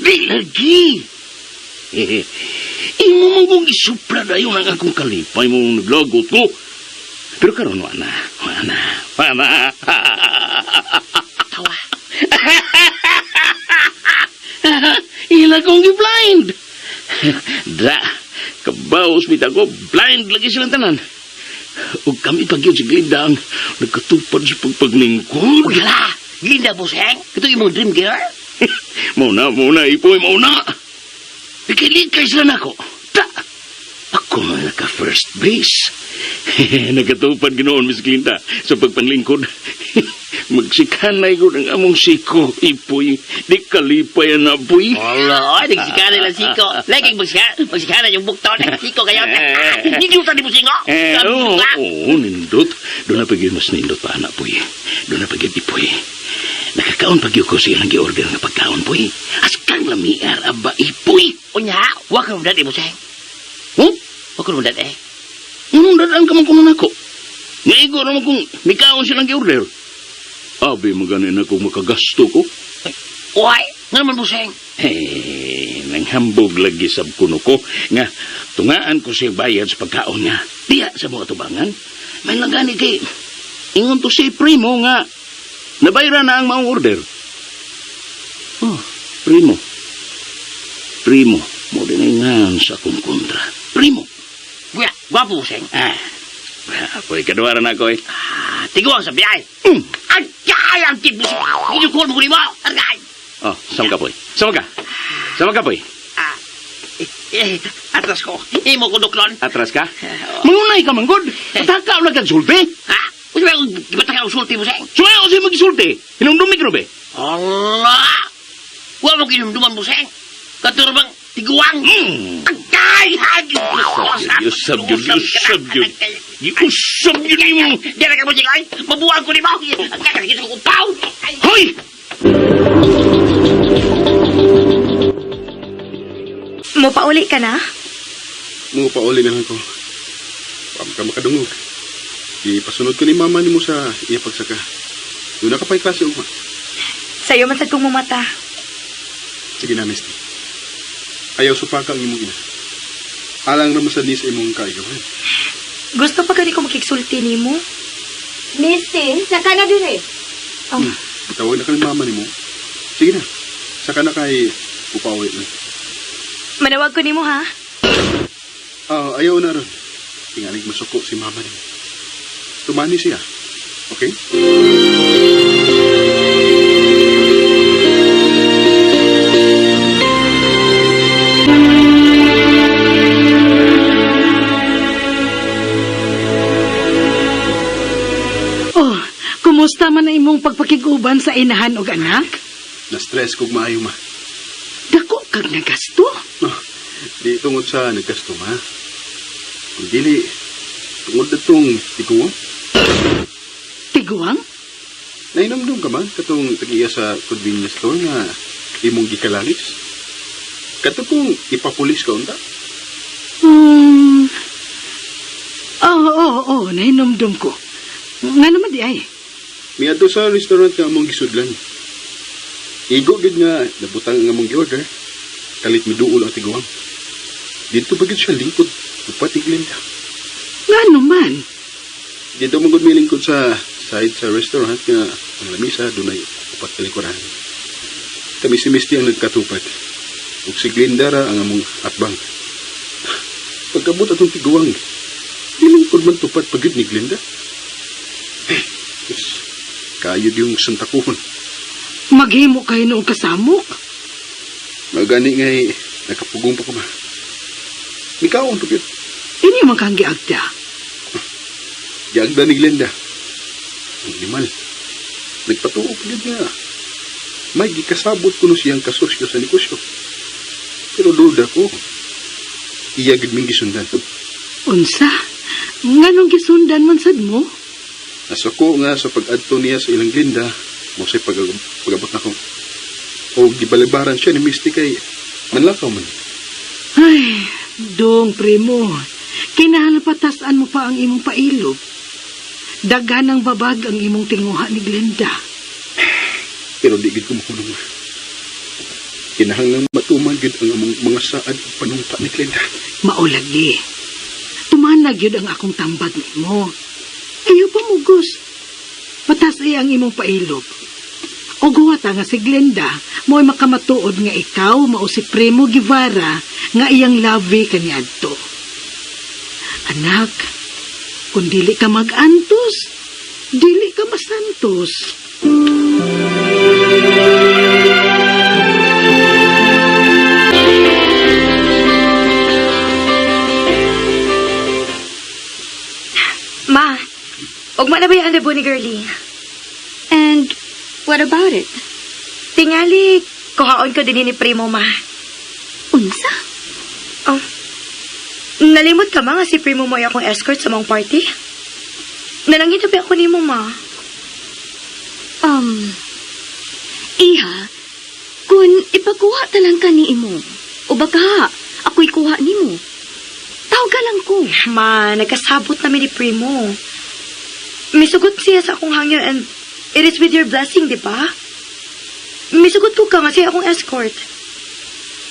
Di lagi. Imo man kong isupra na yun ang akong kalipay mong naglagot ko. Pero karon wana. Tawa. Ila kong gi-blind. Da, kabaos bita ko, blind lagi silang tanan. O kami pag yun si Glinda ang nagkatupad sa pagpaglingkod. Ugala. Ginda, Buseng. Ito yung mga dream girl. Mauna, Ipoy, mauna. Likay sila na ako. Da, ako na naka-first base. Nagkatupad ginoon, Miss Glinda, sa pagpanglingkod. Magsikanay ko ng among siko, Ipoy. Di kalipay na, Poy. Wala, nagsikana lang siko. Laging magsikana yung bukton. Siko kayo. Hindi nyo sa di Buseng, Oo, nindot. Doon na pag-yun mas nindot pa, anak, Poy. Doon na pag-yun, Ipoy. Nakakaon pag-yun ko silang gi-order ng pagkaon, Poy. Askang lamiar, aba, Ipoy. Unya, wak ka mundad, Buseng. Huh? Wak ka mundad, eh. Anong dadaan ka man kunan ako? Nga igo naman kung nikaon silang gi-order. Abi, maganin ako makagasto ko. Uy, nga naman, Buseng. Nanghambog lagi sab kuno ko nga tungaan ko siya bayad sa pagkaon niya. Diya sa mga tubangan. May langani kay ingon to si Primo nga nabayra na ang maong order. Oh, Primo, mo diningan sa akong kontra. Primo. Kuya, gwapo, Buseng. Pwede kaduwaran ako eh. Tiguang sa biyay. Ay, ang tip, Buseng. Hindi ko mo mo. Argay. Oh, sama ka, Poy. Sama ka, Poy. Atras ko. Imo ko duklon. Atras ka? Mangunay ka, manggod. Pataka o nagkagsulti. Uy, ba, gibatak ang sulti, Buseng. Sumaya ko siya mag-sulti. Hinumdumi ka, be. Allah! Huwag mo kinumduman, Buseng. Katurbang tiguang. Agay! Yusab yun mo. Diyan ka, Buseng, ay. Mabuang ko ni mo. Agay, nakikita ko upaw. Hoy! Mo pauli ka na? Mo pauli na lang ko. Pam ka makadungog. Ipasunod ko ni mama ni mo sa iya pagsaka. Doon na ka pa'y klase ugma. Sa'yo man sad kong mamata. Sige na, Misty. Ayaw supaka ang imong ina. Alang naman sa nis imong kaigawan. Gusto pa gani ko makiksulti ni mo? Misty, saka na din eh. Tawag na ka ni mama ni mo. Sige na. Saka na kay upawi na. Manawag ko ni mo, ha? Ayaw na ron. Tingalig masuko si mama ni mo. Tumani siya. Okay? Oh, kumusta man ang imong pagpakiguban sa inahan og anak? Na-stress kog maayo, ma. Dako kag nagasto? Di tungod sa nagkasto, ma. Kung dili, tungod na itong tiguang. Tiguang? Nainamdum ka man katong tagiya sa convenience store nga imong gikalalis. Kato kung ipapulis ka unta. Oo, nahinumdum ko. Nga naman di ay. Miadto sa restaurant nga among gisudlan. Igo gid nga nabutang ang among gi-order. Kalit miduol ang tiguang. Dito bagid siya lingkod. Upatig Linda. Nga naman. Dito mong good milingkod sa side sa restaurant nga ang lamisa doon ay upat kalikuran. Kami si Misty ang nagkatupad. Ug si Glinda ra ang among atbang. Pagkabot atong tiguang, nilingkod man tupad pagid ni Glinda. Yes, kayod yung santakuhon. Maghimo kayo noong kasamok. Magani nga'y nakapugong pa ko ma. Ikaw ang tupid. Ini man kang giagda. Yagda ni Glenda. Ang limal. Nagpatuo pagid nga. May gikasabot ko no siyang kasosyo sa negosyo. Pero duda ko, iyagid ming gisundan. Unsa? Nganong gisundan man sad mo? Nasako nga sa pag-adto niya sa ilang Glenda, mo say pag-abot na ko. O gibalibaran siya ni Misty kay manlakaw man. Ay, dong primo. Kinahalapatasaan mo pa ang imong pailog. Dagan ng babag ang imong tinguha ni Glenda. Pero di gid ko makulong. Kinahanglan matuman gid ang among mga saad ug panungta ni Glenda. Maulagi. Tumanag yun ang akong tambag mo. Ayaw pa mugos. Patas iya ang imong pailog. O guwata nga si Glenda, mo'y makamatuod nga ikaw, mao si Primo Guevara, nga iyang labi kaniadto. Anak, kung dili ka mag-antos, dili ka masantos. Ma, ugma na ba yung andabo ni Girlie? And what about it? Tingali, kuhaon ko din ni Primo, ma. Unsa? Oh, nalimot ka ba nga si Primo mo ay akong escort sa mong party? Nanangin na ba ako ni mo, ma? Iha, kung ipakuha talang ka ni imo, o baka ako'y kuha ni mo, tawag lang ko. Ma, nagkasabot namin ni Primo. Misugot siya sa akong hangyo and it is with your blessing, di ba? Misugot ko ka nga siya akong escort.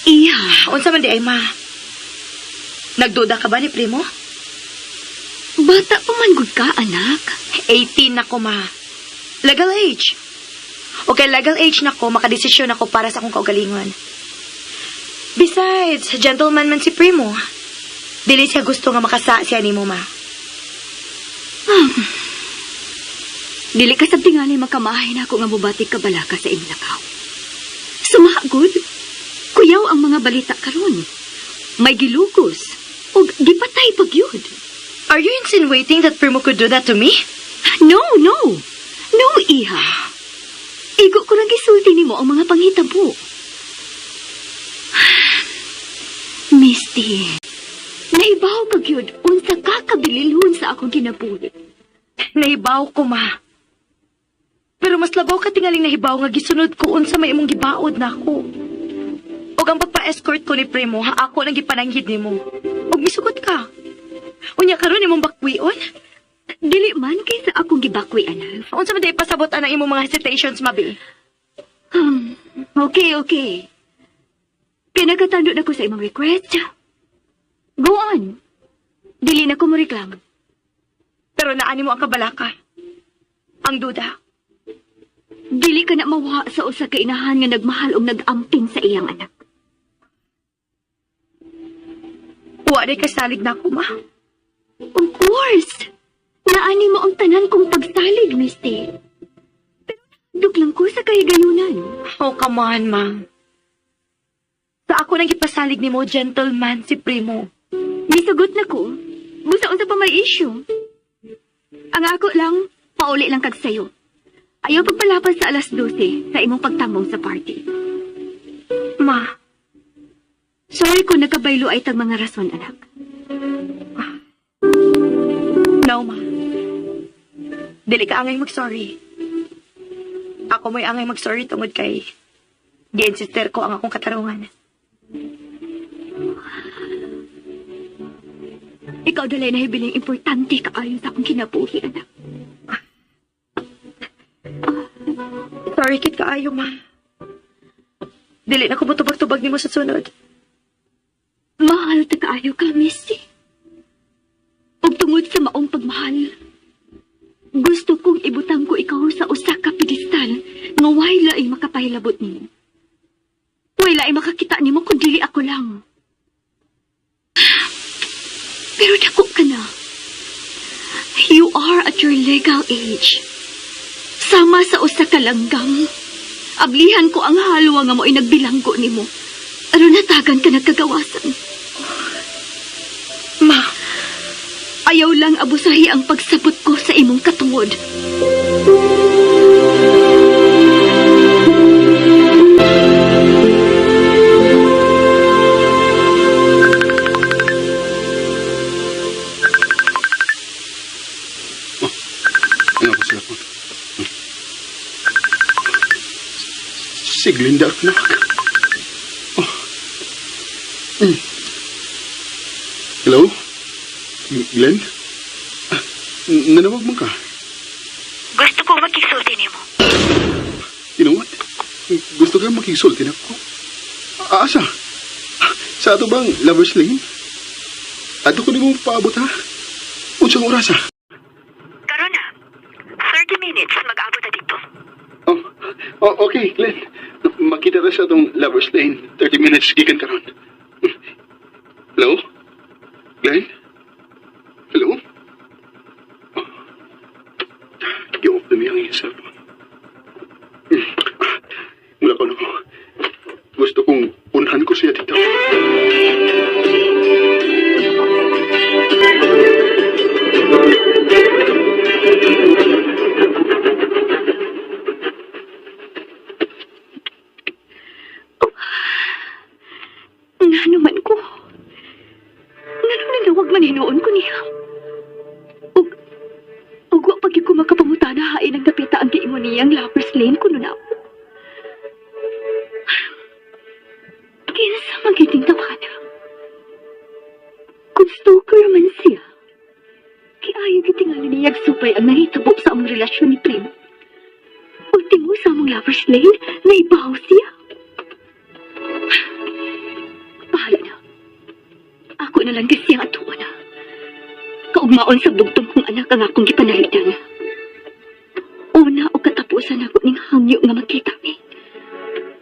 Iha, Unsa man di ay, ma? Nagduda ka ba ni Primo? bata pa man gud ka, anak. 18 na ko, ma. Legal age. Okay, legal age na ko, makadesisyon ako para sa akong kaugalingon. Besides, gentleman man si Primo. Dili siya gusto nga makasa siya ni mo, ma. Dili ka sabdi nga ni makamahay na ako nga mubati ka balaka sa imlakaw. Sumagod, kuyaw ang mga balita karon. May gilugos, o gipatay pagyud. Are you insinuating that Primo could do that to me? No, no. No, iha. Igo ko lang gisulti nimo ang mga panghitabo. Misty, naibaw pagyud unsa ka kabililhon sa akong kinabuhi. Nahibaw ko, ma. Pero mas labaw ka tingaling nahibaw nga gisunod ko unsa may imong gibaod na ako. Og ang pagpa-escort ko ni Primo, ha ako nang gipananghid nimo. Og misugot ka. Unya karon imong bakwion? Dili man kaysa akong gibakwi, anak. Unsa man di pasabot ang imong mga hesitations, mabi? Okay. Pinagkatando na ko sa imong request. Go on. Dili na ko mo reklamo. Pero naani mo ang kabalaka. Ang duda. Dili ka na mawa sa usa ka inahan nga nagmahal og nagamping sa iyang anak. Wa day kasalig na ako, ma. Of course. Naani mo ang tanan kong pagsalig, Misty. Pero duk lang ko sa kahigayunan. Oh, come on, ma. Sa ako nang gipasalig ni mo, gentleman, si Primo. Misugot na ko. Busa unsa pa may issue. Ang ako lang, pauli lang kag sayo. Ayaw pagpalapas sa alas 12 sa imong pagtambong sa party. Ma, Sorry kung nagkabaylo ay tag mga rason, anak. no, ma. Dili ka angay mag-sorry. Ako mo'y angay mag-sorry tungod kay gi-insister ko ang akong katarungan. Ikaw dalay na hibiling importante kaayo sa akong kinabuhi, anak. Sorry kit kaayo, ma. Dili na ko mutubag-tubag nimo sa sunod. Mahal ta kaayo ka, Missy. Ug tungod sa maong pagmahal, gusto kong ibutang ko ikaw sa usa ka pedestal nga way laing makapahilabot nimo. Way laing makakita nimo kung dili ako lang. Pero dako ka na. You are at your legal age. Sama sa usa ka langgam. Ablihan ko ang halwa nga mo'y nagbilanggo nimo. Ano natagan ka nagkagawasan? Ma, ayaw lang abusahi ang pagsabot ko sa imong katungod. Ano ko sila po? Si Glinda, anak. Oh. Hello? Glenn? Nanawag mo ka? Gusto ko makisulti nimo. You know what? Gusto ka makisulti na ko? Asa? Sa ato bang Lover's Lane? Ato ko di mo paabot ha? Unsang oras ha? Karon na. 30 minutes mag-abot na dito. Oh, okay, Glenn. Makita na sa atong Lover's Lane. 30 minutes gikan karon. Hello? Glenn? Hello? Oh. Gi-off na niya ang iyong cellphone. Mula ko na ko. Gusto kong punhan ko siya dito. Nga naman ko. Nga naman nawag man hinuon ko niya. Ug wa pag ko makapamuta na hain ang napita ang giingon niyang Lover's Lane kuno na. Kinsa magiting tawada. Kung stalker man siya, kiayo gitingali niyag supay ang nahitabo sa among relasyon ni Primo. Ultimo sa among Lover's Lane, naibaw siya. Bahala na. Ako na lang kasi ang atuwa na. Kaugmaon sa bugtong kong anak ang akong gipanalitan. Una o katapusan ako ning hangyo nga magkita mi.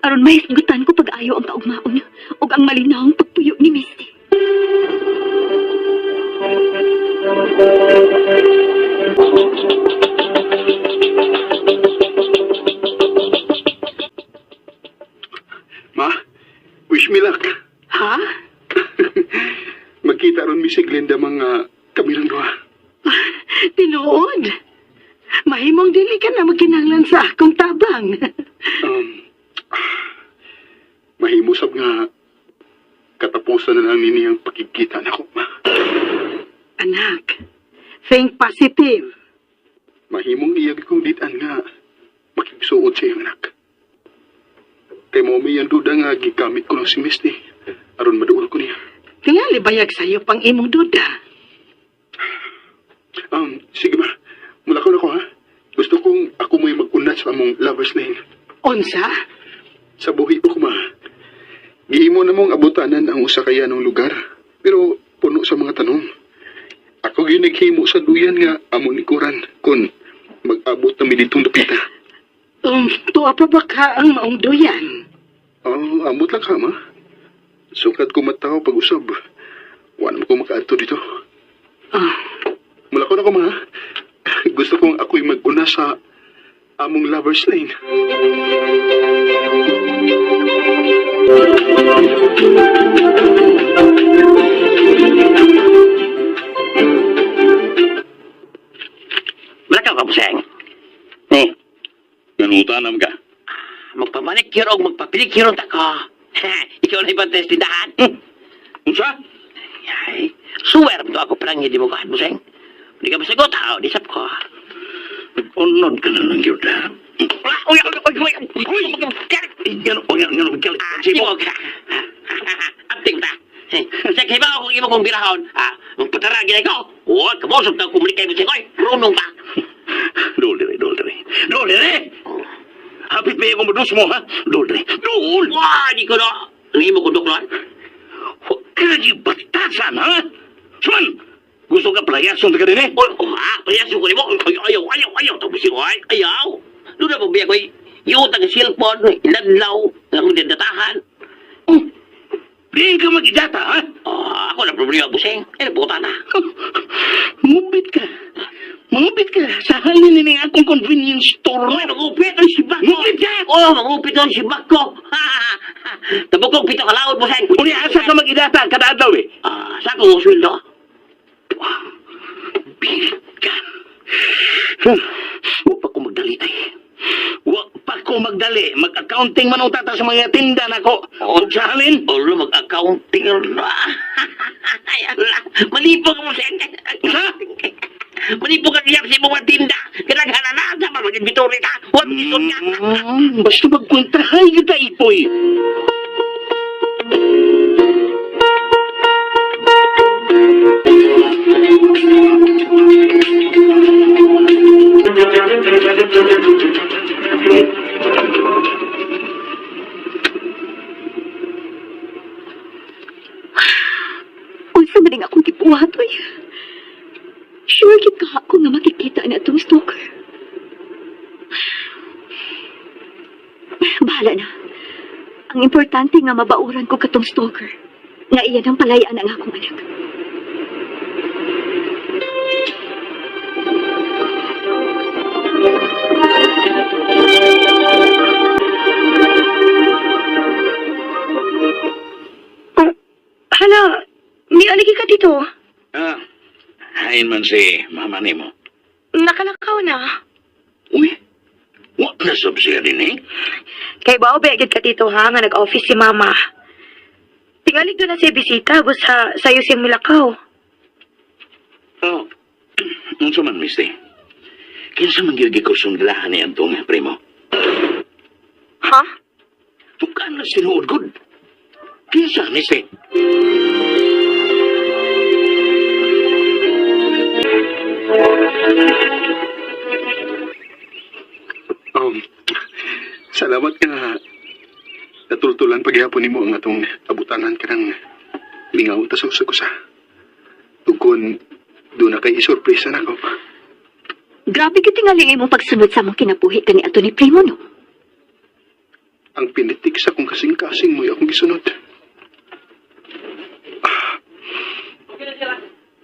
Aron mahisgutan ko pag-ayo ang kaugmaon o ang malinawang pagpuyo ni Misty. Ma, wish me luck. Ha? Magkita ron mi si Glenda mga kamirang duha. Tinuod. Mahimong dili ka na magkinahanglan sa akong tabang. Mahimo sab nga katapusan na lang nini ang pagkikita na ko, ma. Anak, think positive. Mahimong iyag kong ditan nga makigsuod sa iyang anak. Kay mo may ang duda nga gigamit ko ng si Misty. Aron maduol ko niya. Tingali bayag sa'yo pang imong duda. Sige ma. Mula ko na ko ha. Gusto kong ako mo'y mag-unat sa among Lover's Lane. Unsa? Sa buhi ko ma. Gihimo na mong abutanan ang usa kaya ng lugar. Pero puno sa mga tanong. Ako gyud naghimo sa duyan nga among likuran kun mag-abot na mi ditong dapita. Tuwa pa ba ka ang maong duyan? Amot lang ka, ma. Sukat ko mataw pag-usab. Wala mo ko makaadto dito. Mula ko na ko, ma. Gusto kong ako'y mag-una sa among Lover's Lane. Malakaw ka, Buseng. Ganutanam ka. Magpamanikir o magpapilikir ta ka. Ikaw na ibang tindahan. Unsa? Ay, suwer mo ako parang hindi mo kahit, Buseng. Hindi ka masagot, ha? Disap ko. Nag-unod ka na lang yun, ha? Simo ka. Apting ta. Sa kaya ba ako imo kong birahon? Magpatara gina ko. Huwag ka mo sa komunikay mo siya ko. Runong ka. Dole! Hapit may akong madus mo, ha? Dole! Wah, di ko na. Ang imo ko doklan. Huwag ka di batasan, ha? Suman! Gusto ka palayason ka din eh? Oy, payaso ko ni mo. Ayaw. Tapos yung ayaw. Doon na pabiya ko iutang ang cellphone, iladlaw, ang datahan. Di ka mag-idata, ha? Ako na problema, buseng. Puta na. Mungupit ka. Sa halin ni akong convenience store. Uy, magupit ang sibak ko. Mungupit ka! Magupit ang sibak ko. Tabukong pito kalawad, buseng. Uli, asa ka mag-idata kada adlaw eh? Sa ko sweldo. Pilit ka. Huwag pa ko magdalitay. Huwag pa ko magdali. Mag-accounting man ang tata sa mga tinda na ko. O sa halin? Olo, mag-accounting. Malipog mo sa Ha? Malipog ka niya sa mga tinda. Kinaghanan na. Dapat mag-inventory ka. Huwag isot ka. Basta magkwentahay kita, Ipoy. Unsa man ang akong gibuhat, oy. Sure gid ka ako nga makikita na itong stalker. Bahala na. Ang importante nga mabauran ko katong stalker. Nga iyan ang palayaan ang akong anak. Hala, may aligi ka dito. Hain man si mama ni mo. Nakalakaw na. Uy, wag na subsiya din eh. Kay bao begit ka dito ha, nga nag-office si mama. Tingalig doon na siya bisita, bus ha, sayo siyang milakaw. Oh, unsa man, mister? Kinsa man gyud ko sundlahan ni Antong primo. Ha? Tukan na sinuod gud. Kinsa, mister? Salamat ka natultulan paghihapon nimo ang atong abutanan ka ng lingaw ta sa usa ko sa tukon doon na kay isurpresa na ko. Grabe ka tingaling imong pagsunod sa mong kinabuhi ka ni ato ni Primo, no? Ang pinitik sa kong kasing-kasing mo akong gisunod.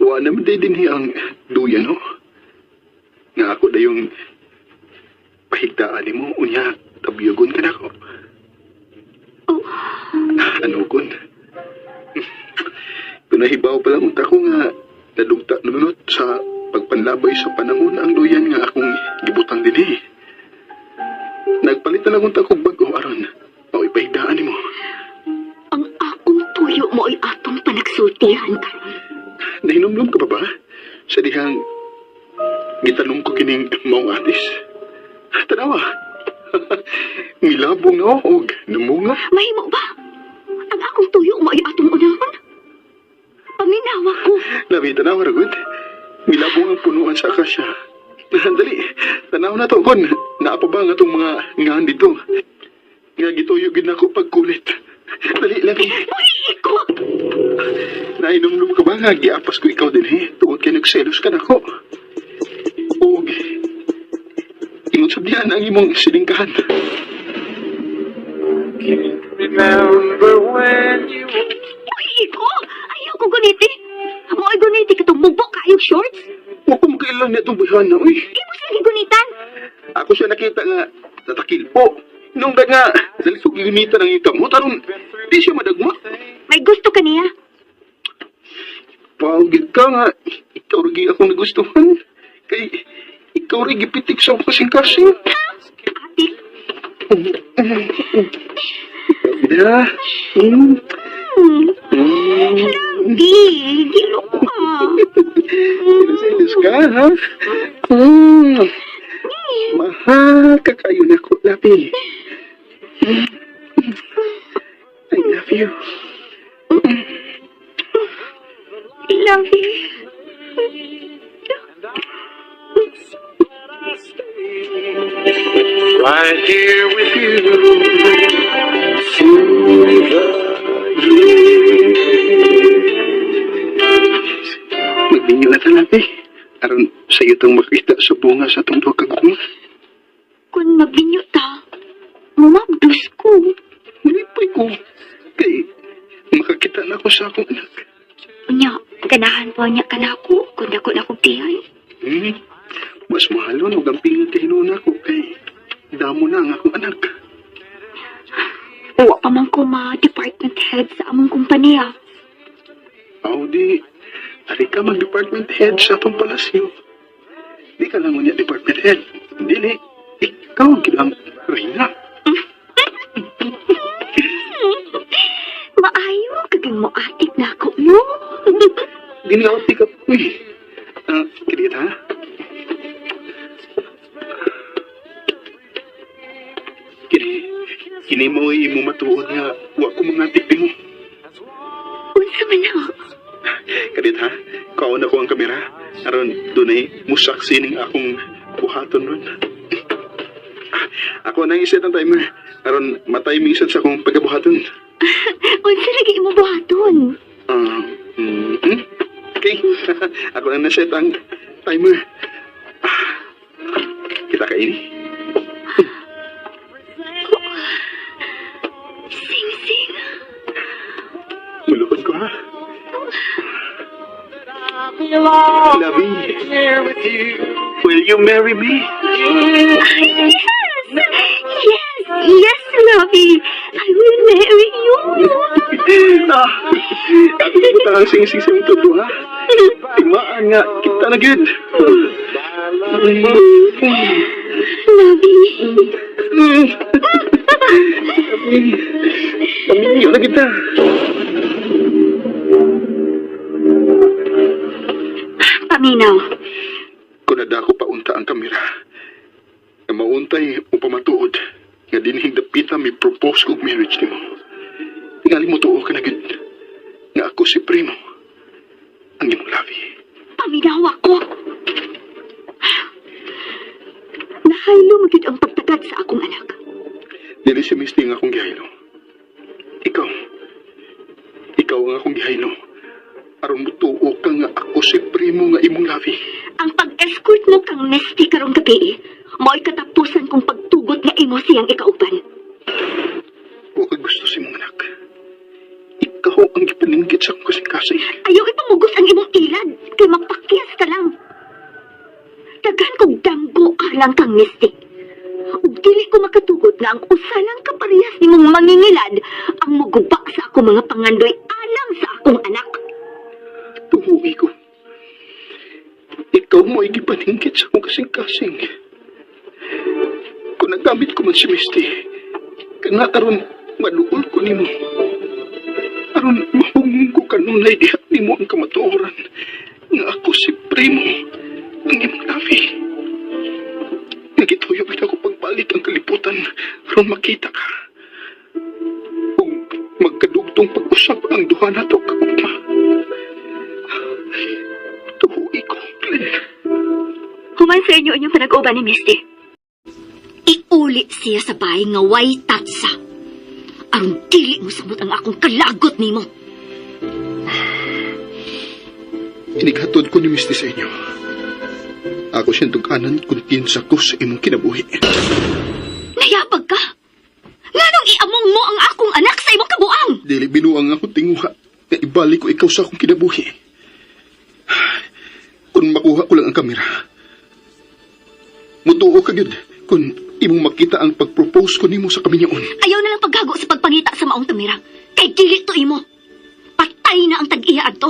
Wa naman din ang duyan, no? Nga ako na yung pahigdaan mo, unya, tabiyogon ka na ko. Ano kun? Pinahibaw pa lang unta ko nga nadugta nunot sa pagpanlabay sa panahon ang duyan nga akong gibutang din eh. Nagpalit na lang unta ko bago aron. O ipahigdaan mo. Ang akong tuyo mo ay atong panagsultihan karon. Nahinumlum ka pa ba? Sa dihang gitanong ko kining maong atis. Tanawa. Milabong na og namunga. Mahimo ba? Ang akong tuyo mo ay atong unahon? Paminawa ko. Labi, tanawa ragod. Milabong ang punuan sa akasya. Dali, tanaw na to, kon. Naapa ba nga itong mga ngahan dito? Nga gituyo gid nako pagkulit. Dali, labi. Uy, ko! Nainumlum ka ba nga? Giapas ko ikaw din eh. Tungod kay nagselos ka nako. Og, ingon sabihan ang imong silingkahan. Uy, ko! Ayaw ko guniti. Mo ay guniti katong bubok kayong shorts. Huwag ko makailan niya itong buhan na, uy. Di mo siya gunitan. Ako siya nakita nga, natakil po. Nung da nga, nalisog ginita ng ikam mo, taron, di siya madagma. May gusto ka niya. Pagid ka nga, ikaw rin akong nagustuhan. Kay, ikaw rin gipitik sa kasing-kasing. Ate, Da. Di, gilo ka. Sinis ka, ha? Mahal ka kayo na ko, Labi. I love you. Love you. Right here with you through the years. Magninyo na Labi, aron sa iyo itong makita sa bunga sa itong duha ka gugma. Kung mabinyo ta, mumabdos ko. Malipay ko. Kay, makakita na ako sa akong anak. Unya, ganahan po niya ka na ako kung dako na akong tiyan. Mas mahalon o gampingan kay Nuna ko kay damo na ang akong anak. Uwa pa man ko ma-department head sa among kumpanya. Aw di, ari ka mag-department head sa atong palasyo. Di ka lang niya department head. Dili, ikaw ang ginang reyna. Maayo, kaging mo atik na ako, no? Ginauti ka po eh. Kilit ha? Kini mo mo matuod nga wa ko mga tipi mo. Unsa man na? Kadit ha? Kaon ako ang kamera. Aron dunay musaksi ning akong buhaton ron. Ako nang iset ang timer. Aron matay minsan sa akong pagkabuhaton. Unsa lagi mo buhaton? Okay. Ako nang naset ang timer. Kita kaini. Sing-sing. Mulukod ko ha. Lovey, will you marry me? Yes, Lovey. I will marry you. Ako puta ang sing-sing sa mga to ha. Timaan nga, kita na good. Lovey. Paminyo na kita. Paminaw. Kung nadako paunta ang kamera, na mauntay o pamatuod, nga dinhing dapita may propose kong marriage ni mo. Tingali mo tuo ka na gid, nga ako si Primo, ang imong labi. Paminaw ako. Nahaylo mo gid ang pagtagad sa akong anak. Dili si Misty nga akong gihaylo. Ikaw ang akong gihaylo. Aron mo tuo ka nga ako si Primo nga imong labi. Ang pag-escort mo kang Misty karong gabi, mo'y katapusan kong pagtugot nga imo siyang ikauban. O kay gusto si mong anak. Ikaw ang gipaninggit sa akong kasing-kasing. Ayaw ipamugos ang imong ilad, kay mapakyas ka lang. Daghan kong damgo alang kang Misty. Ug dili ko makatugot nga ang usa lang kaparehas nimong mangingilad ang muguba sa akong mga pangandoy alang sa akong anak. Tumuwi ko. Ikaw mo ay gipaninggit sa akong kasing-kasing. Kung nagamit ko man si Misty, kana aron maluol ko nimo. Aron mahungong ko kanunay dihat nimo ang kamatuoran nga ako si Primo, ang imong labi. Nagituyo kita ko pagpalit ang kaliputan aron makita ka. Kung magkadugtong pag-usap ang duha nato kakuma. Tuhuwi ko, Glenn. Human sa inyo inyong panag-uban ni Misty. Iuli siya sa bahay nga way tatsa. Aron dili mo sabot ang akong kalagot nimo. Inighatod ko ni Misty sa inyo. Ako siyang tuganan kung kinsa ko sa imong kinabuhi. Nayapag ka? Nganong iamong mo ang akong anak sa imong kabuang? Dili binuang ako tinguha nga ibalik ko ikaw sa akong kinabuhi. Kung makuha ko lang ang kamera, mutuo ka gyud kung imong makita ang pag-propose ko nimo sa kaminyoon. Ayaw na lang paghago sa pagpangita sa maong tumira. Kay dili to imo. Patay na ang tag-iya adto.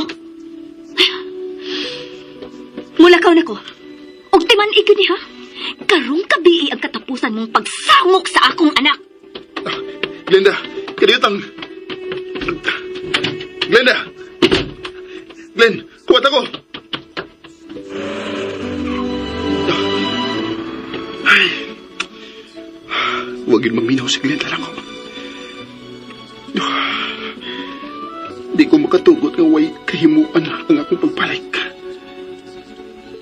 Mulakaw na ko. Og timan igid ha. Karong kabii ang katapusan mong pagsangok sa akong anak. Glenda, kadiyotang. Glenda! Glenn, kuwat ako! Ay. Huwag yun maminaw si Glenda lang ako. Di ko makatugot nga way kahimuan ang akong pagpalik.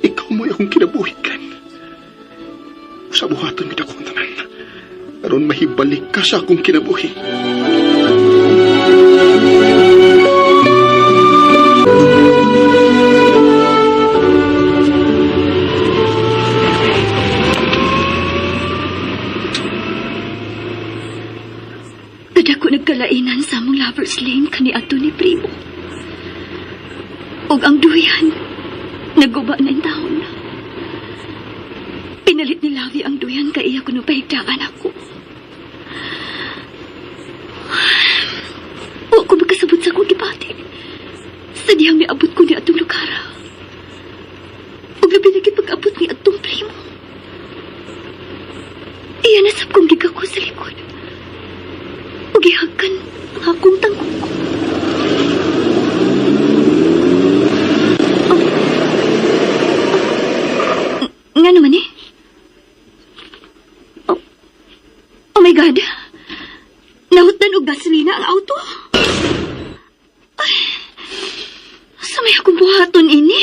Ikaw mo'y akong kinabuhi, Glenn. Sa buhatan kita kong tanan. Aron mahibalik ka sa akong kinabuhi. ni ato ni Primo. Ug ang duyan, naguba na yung taon. Pinalit ni Lavi ang duyan kay iya kuno pahigdaan ako. Wa ko makasabot sa akong gibati. Sa diyang niabot ko ni atong lukara. Ug labi na pag-abot ni atong Primo. Iya nasab kong gigako sa likod. Ug ihagkan ang akong tangkong ko. Nga naman eh. Oh my God. Nahutan og gasolina ang auto. Ay, sa may akong buhaton ini.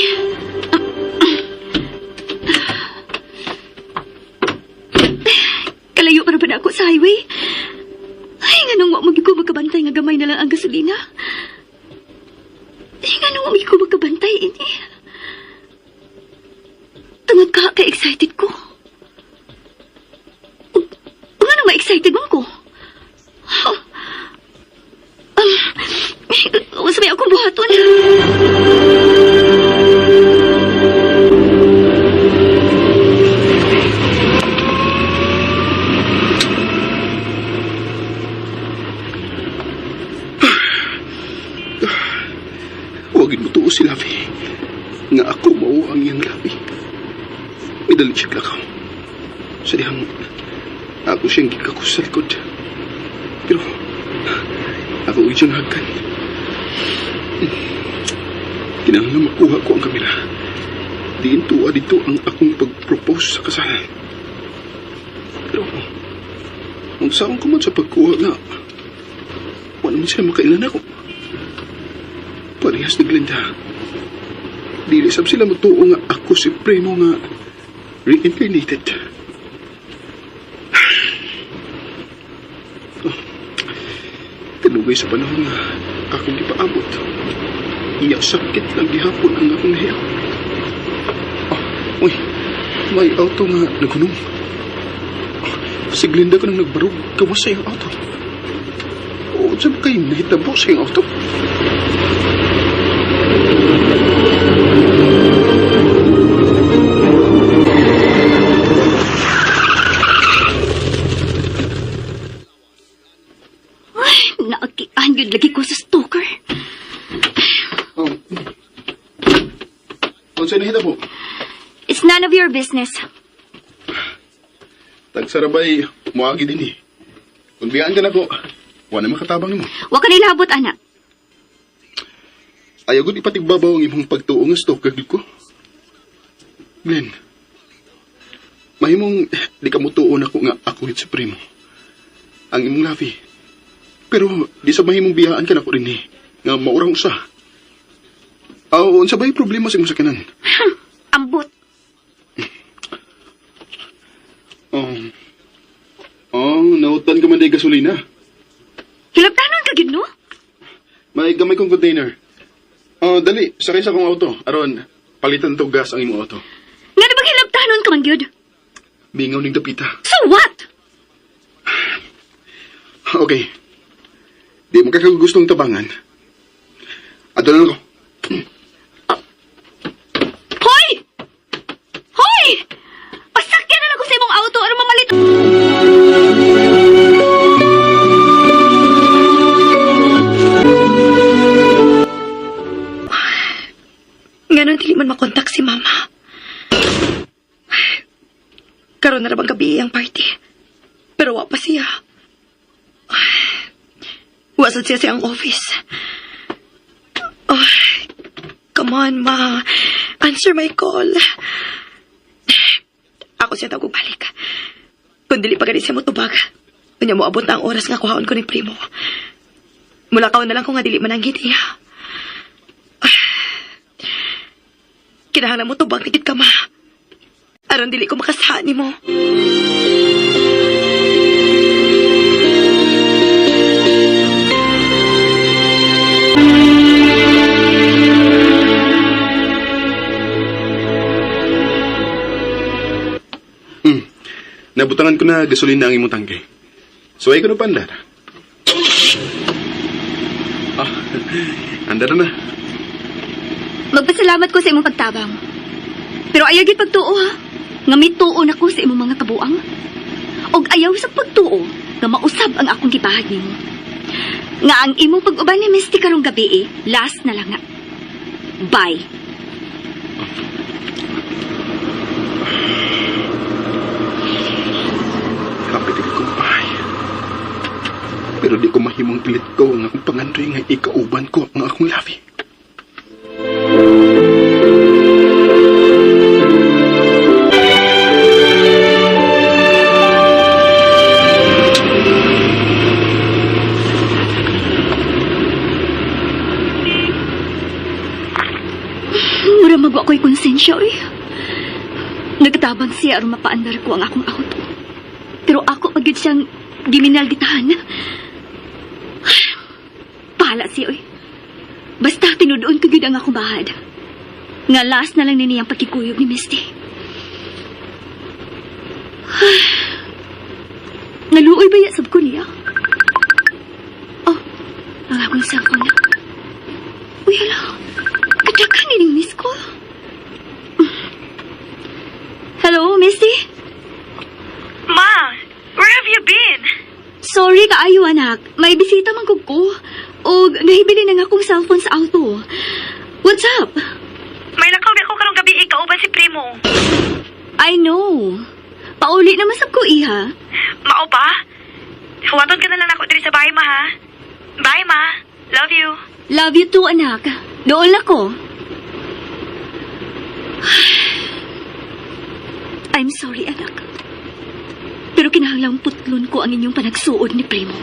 Kalayo para pa na ako sa highway. Ay, nga nung wag ko magkabantay nga gamay na lang ang gasolina. Ay, nga nung wag ko magkabantay ini. Tungod ka, ka-excited ko. Ano ma-excited man ko? Sabay akong buhaton. Huwagin mo tuo si Lavi. Nga ako mao ang iyang Lavi. May dalit siya lakaw. Sa dihang ako siyang gigako sa likod. Pero ako siyang hagkan. Kinahanglan makuha ko ang kamera. Diin tuwa dito ang akong pag-propose sa kasalan. Pero kung saan ko man sa pagkuha nga, wala man siya makailan ako. Parehas ni Glenda. Dili sab sila matuo nga ako si Primo nga reincarnated. Kanugay sa panahon nga akong gipaabot. Iya sakit lang gihapon ang akong nahiya. Uy, may auto nga nagunong. Si Glenda ko nang nagbarog gawas sa iyong auto. O, saan kayo nahitabo sa iyong auto? Naakian yun lagi ko sa stalker. Kung saan nahitabo? It's none of your business. Tagsarabay, muagi din eh. Kung biyaan ka na ko, wala makatabang mo. Wa ka nilabot, anak. Ayaw ko ipatigbabaw ang imong pagtuo nga stalker ko. Glenn, mahimong di ka mutuon ako nga ako hit sa Primo. Ang imong Lavi. Pero di sa mahimong biyaan ka na ko rin eh. Nga maurang usa. Unsa ba'y problema sa imong sakanan? Ambot. Nautan ka man day gasolina. Hilabtanon ka gid, no? May gamay kong container. Dali, sakay sa akong auto. Aron, palitan to gas ang imong auto. Nga di ba hilabtanon ka man, gyud? Bingaw ning tapita. So what? Okay. Di mo kakagustong tabangan. Ato na ako. Hoy! Hoy! Pasakyan na lang ko sa imong auto aron mamalit. Ganon dili man makontak si Mama. Karon na ra bang gabi ang party. Pero wa pa siya. Wasad siya siyang office. Come on, Ma. Answer my call. Ako siya tawag balik. Kung dili pa ganit siya mo tubag, kanya mo abot na ang oras nga kuhaon ko ni Primo. Mulakaw na lang ko nga dili man ang giti, ha? Kinahanglan mo tubag tigit ka, Ma. Aron dili ko makasahan ni mo. Nabutangan ko na gasolina ang imong tangke. So ay ko na pandar. Anda na na. Magpasalamat ko sa imong pagtabang. Pero ayaw gid pagtuo ha. Nga mituon ako sa imong mga kabuang. Og ayaw sa pagtuo nga mausab ang akong gibahag nimo. Nga ang imong pag-uban ni Misty karong gabi last na lang nga. Bye. Kapit ko kumpay. Pero di ko mahimong pilit ko ang akong pangandoy nga ikauban ko ang akong labi. Mura magwa ko'y konsensya, oy. Nagtabang siya aron mapaandar ko ang akong auto. Pero ako pagid siyang giminalditahan. Pala siya, oy. Basta tinudoon ko gid ang akong bahad. Nga last na lang nini ang pagkikuyog ni Misty. Naluoy ba yasab ko niya? Oh, ang akong cellphone na. Uy, hala. Kadakan nining miss ko. Hello, Misty? Ma, where have you been? Sorry kaayo, anak. May bisita man kog ko. O nahibili na nga akong cellphone sa auto. What's up? May lakaw na ko karong gabi ikauban si Primo. I know. Pauli naman sab ko, iha. Mao ba? Huwaton ka na lang ako diri sa bahay, ma, ha? Bye, ma. Love you. Love you too, anak. Doon ako. I'm sorry, anak. Pero kinahanglang putlon ko ang inyong panagsuod ni Primo.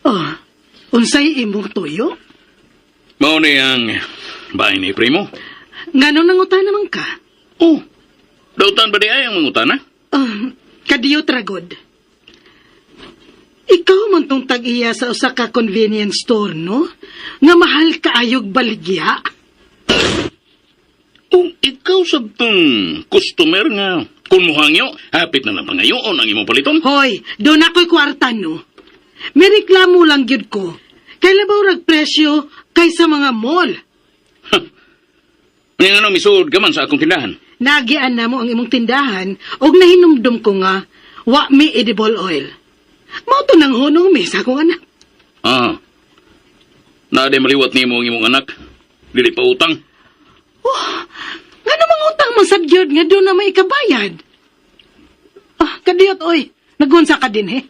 Oh, unsay imong tuyo? Mao ni ang bahay ni Primo. Ngano nangutan naman ka? Oh, dautan ba di ay ang mangutana? Kadiyot ragod. Ikaw man tong tag-iya sa usa ka convenience store, no? Nga mahal kaayog baligya. Kung ikaw sabtong customer nga, kung muhangyo, hapit na lang pangayoon ang imong paliton. Hoy, doon ako'y kwarta, no? May reklamo lang yun ko. Kay labaw rag presyo kaysa mga mall. Ngayon ano, misuod ka man sa akong tindahan. Nagian na mo ang imong tindahan og nahinumdum ko nga wa mi edible oil. Mao to nang hunong mi sa akong anak. Ah, naaday maliwat ni mo ang imong anak. Dili pa utang. Ngano mang utang mo sad gyud nga doon na may ikabayad? Kadiyot oy, nagunsa ka din he.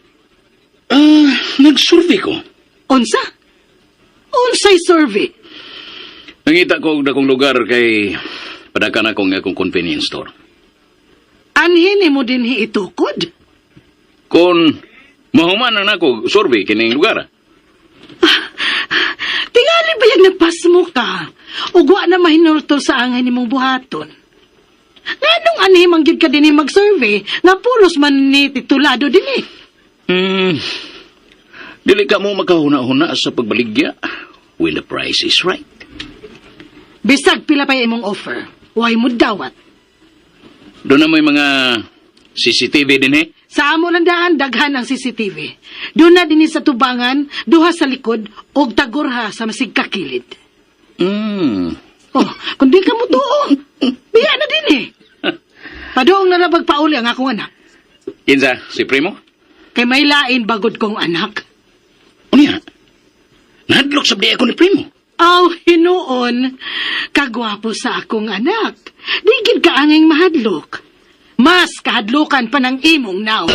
Nag-survey ko. Unsa? Unsay survey? Nangita ko og dakong lugar kay padakan ako nga akong convenience store. Anhin mo din hi itukod? Kung mahuman na ako survey kining lugar. Tingali ba yung nagpasmo ka? Ugwa na mahinultol sa angay ni mong buhaton. Nganong anhimang gyud ka din mag-survey nga pulos man ni titulado din eh. Dili ka mo makahuna-huna sa pagbaligya when the price is right. Bisag pila pa imong offer. Way mo dawat. Doon na may mga CCTV din eh. Sa amo lang daan, daghan ang CCTV. Doon na din sa tubangan, duha sa likod, og tagurha sa masig kakilid. Oh, kung di ka mo tuong, biya na din eh. Padoong na nabagpauli ang akong anak. Kinsa, si Primo? Kay may lain bagod kong anak. Unya, nahadlok sa ako ni Primo. Aw, hinuon, kagwapo sa akong anak. Digid ka anging mahadlok. Mas kahadlukan pa ng imong now.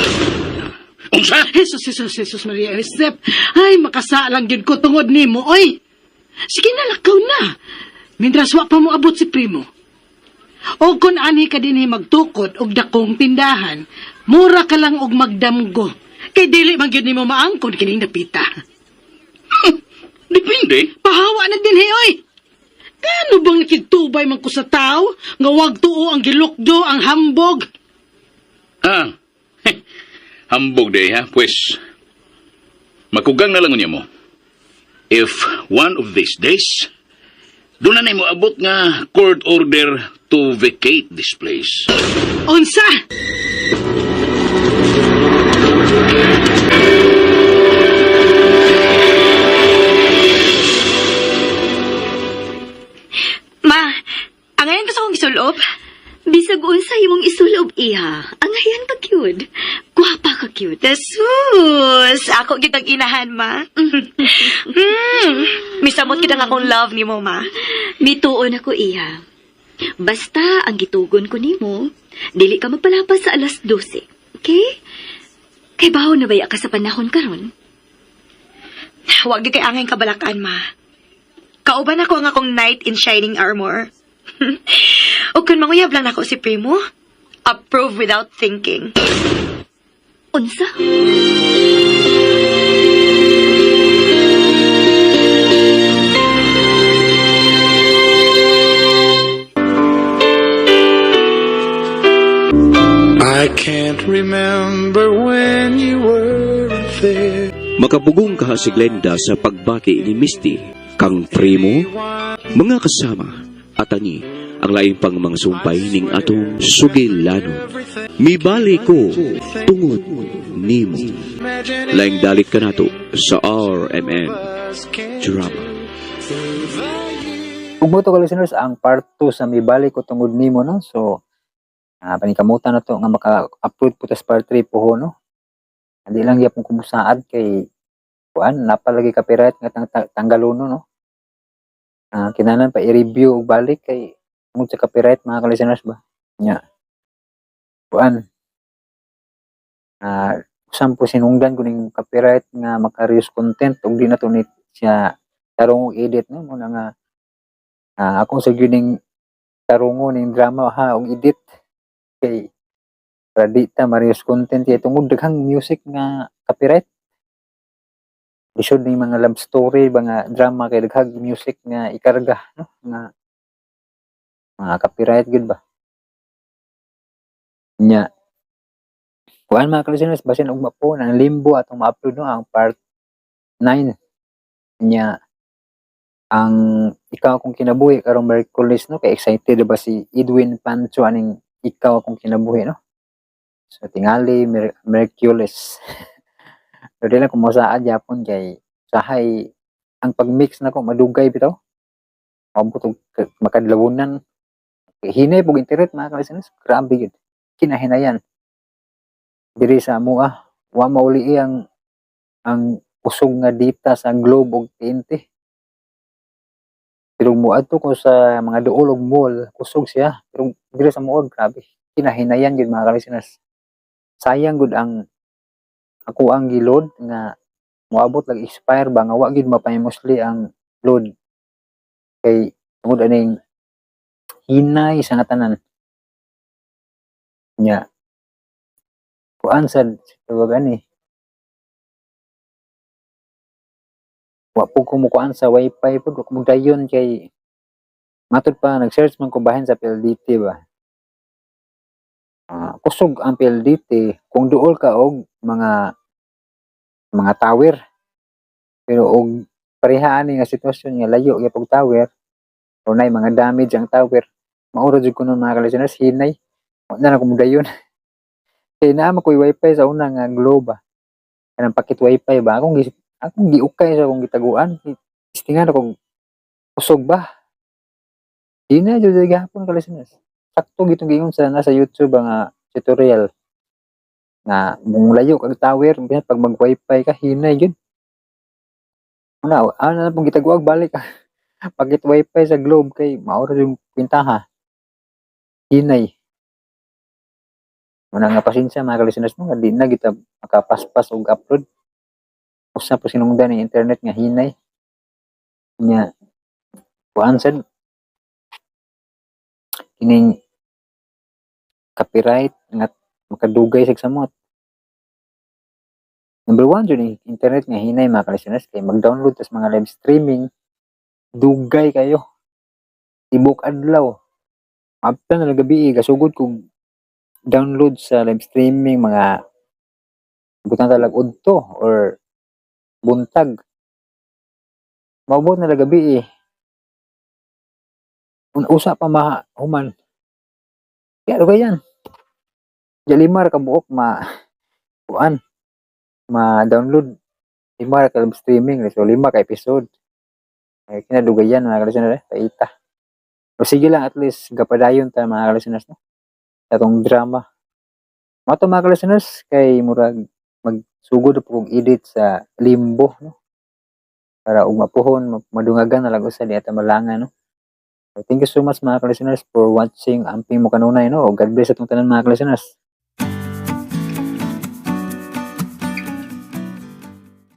Unsa? Jesus Maria Josep. Ay, makasalang yun ko tungod ni mo, oy. Sige na, lakaw na. Mintras wa pa mo abot si Primo. O kung ani ka din magtukod og dakong tindahan, mura ka lang og magdamgo. Kay dili man gyud nimo maangkon kining napita. Depende. Pahawa na din oy. Kano bang nakigtubay man ko sa tao nga wag tuo ang gilukdo ang hambog? Hambog day ha, pues. Makugang na lang niya mo. If one of these days, Doon na mo abot nga court order to vacate this place. Unsa? Ma, angayan gusto kong isulob. Bisag unsa imong isulob iha. Angayan ka cute. Gwapa ka cute. Sus! Ako kitang inahan, ma. Misamot kitang akong love ni mo, ma. Bituon ako iha. Basta ang gitugon ko nimo, dili ka magpalapas sa alas 12. Okay? Kay baho na baya ka sa panahon karon? Huwag di kay angay kabalakan, ma. Kauban ako ang akong knight in shining armor. O kung manguyab lang ako si Primo, approve without thinking. Unsa? I can't remember when you were there. Makabugong kaha si Glenda sa pagbati ni Misty, kang Primo, mga kasama, at ani ang laing pang mga sumpay ning atong sugilanon. Mibali ko tungod nimo. Laing dalit ka nato sa RMN Drama. Kung mo to ka listeners, ang part 2 sa Mibali ko tungod nimo, no? So, panikamutan na to nga maka-upload po tas part 3 po ho, no? Hindi lang yapon kumusaad kay kuan napalagi copyright nga tanggaluno, no? Kinanan pa i-review og balik kay tungod sa copyright mga ka-listeners ba. Nya. Kuan. Usam po sinungdan ko ning copyright nga maka-reuse content ug di na to ni siya tarong edit, no? Muna nga akong sa ning tarungo ning drama ha og edit kay para di ta ma-reuse content kay tungod daghang music nga copyright. Lisod ning mga love story, mga drama kay daghang music nga ikarga, no? Nga mga copyright gud ba. Nya. Kuan mga ka-listeners, basin ugma po ng limbo atong ma-upload, no, ang part 9 nya ang ikaw akong kinabuhi karong Merkulis, no, kay excited ba si Edwin Pancho aning ikaw akong kinabuhi, no. So tingali Merkulis. So dili lang ko mosaad yapon kay sahay ang pag-mix nako madugay bitaw. Maabot og makadlawunan. Hinay pug internet mga ka-listeners, grabe gyud. Kinahinayan. Diri sa amoa, wa mauli ang usog nga data sa Globe ug TNT. Pero moadto ko sa mga duol ug mall, kusog siya. Pero diri sa moa, grabe. Kinahinayan gyud mga ka-listeners. Sayang gud ang ako ang gilod nga moabot lag expire ba nga wa gid mapahimosli ang load. Kay tungod aning hinay sa nga tanan. Nya kuan sad tawag ani. Wa po kumukuan sa wifi po kung dayon kay matod pa nag-search man ko bahin sa PLDT ba. Kusog ang PLDT kung duol ka og mga tower. Pero og pareha ani nga sitwasyon nga layo gyud og tower o nay mga damage ang tower, maura jud kuno mga ka-listeners hinay. Wa na ko dayon. Kay naa man ko'y wifi sa una nga Globe ba. Kanang pakit wifi ba akong giukay sa akong gitaguan. Istingan akong kusog ba. Hinay jud gihapon ka-listeners. Sakto gitong giingon sa nasa YouTube nga tutorial nga mong layo kag tower bisan pag mag wifi ka hinay gyud. Ano na pong gitaguag balik pakit wifi sa Globe kay maura yung kwintaha. Hinay. Muna nga pasensya mga ka-listeners mo nga di na kita makapaspas og upload. Usa po sinungdan ng internet nga hinay. Nya kuan sad kining copyright nga makadugay sa samot. Number 1 jud ni internet nga hinay mga ka-listeners kay mag-download tas mga live streaming dugay kayo. Tibok adlaw. After na gabi gasugod kog download sa live streaming mga butang talag udto or buntag. Maabot na gabi usa pa human. Kaya ano yan? Limar ka buok kuan ma-download 5 ka streaming so 5 ka episode. Ay kinadugayan mga ka-listeners paita. O sige lang at least gapadayon ta mga ka-listeners no. Atong drama. Mato mga ka-listeners kay murag magsugod po kong edit sa limbo no. Para ug mapuhon madungagan na lang usa di ata malangan no. So, thank you so much mga ka-listeners for watching amping mo kanunay no. God bless atong tanan mga ka-listeners.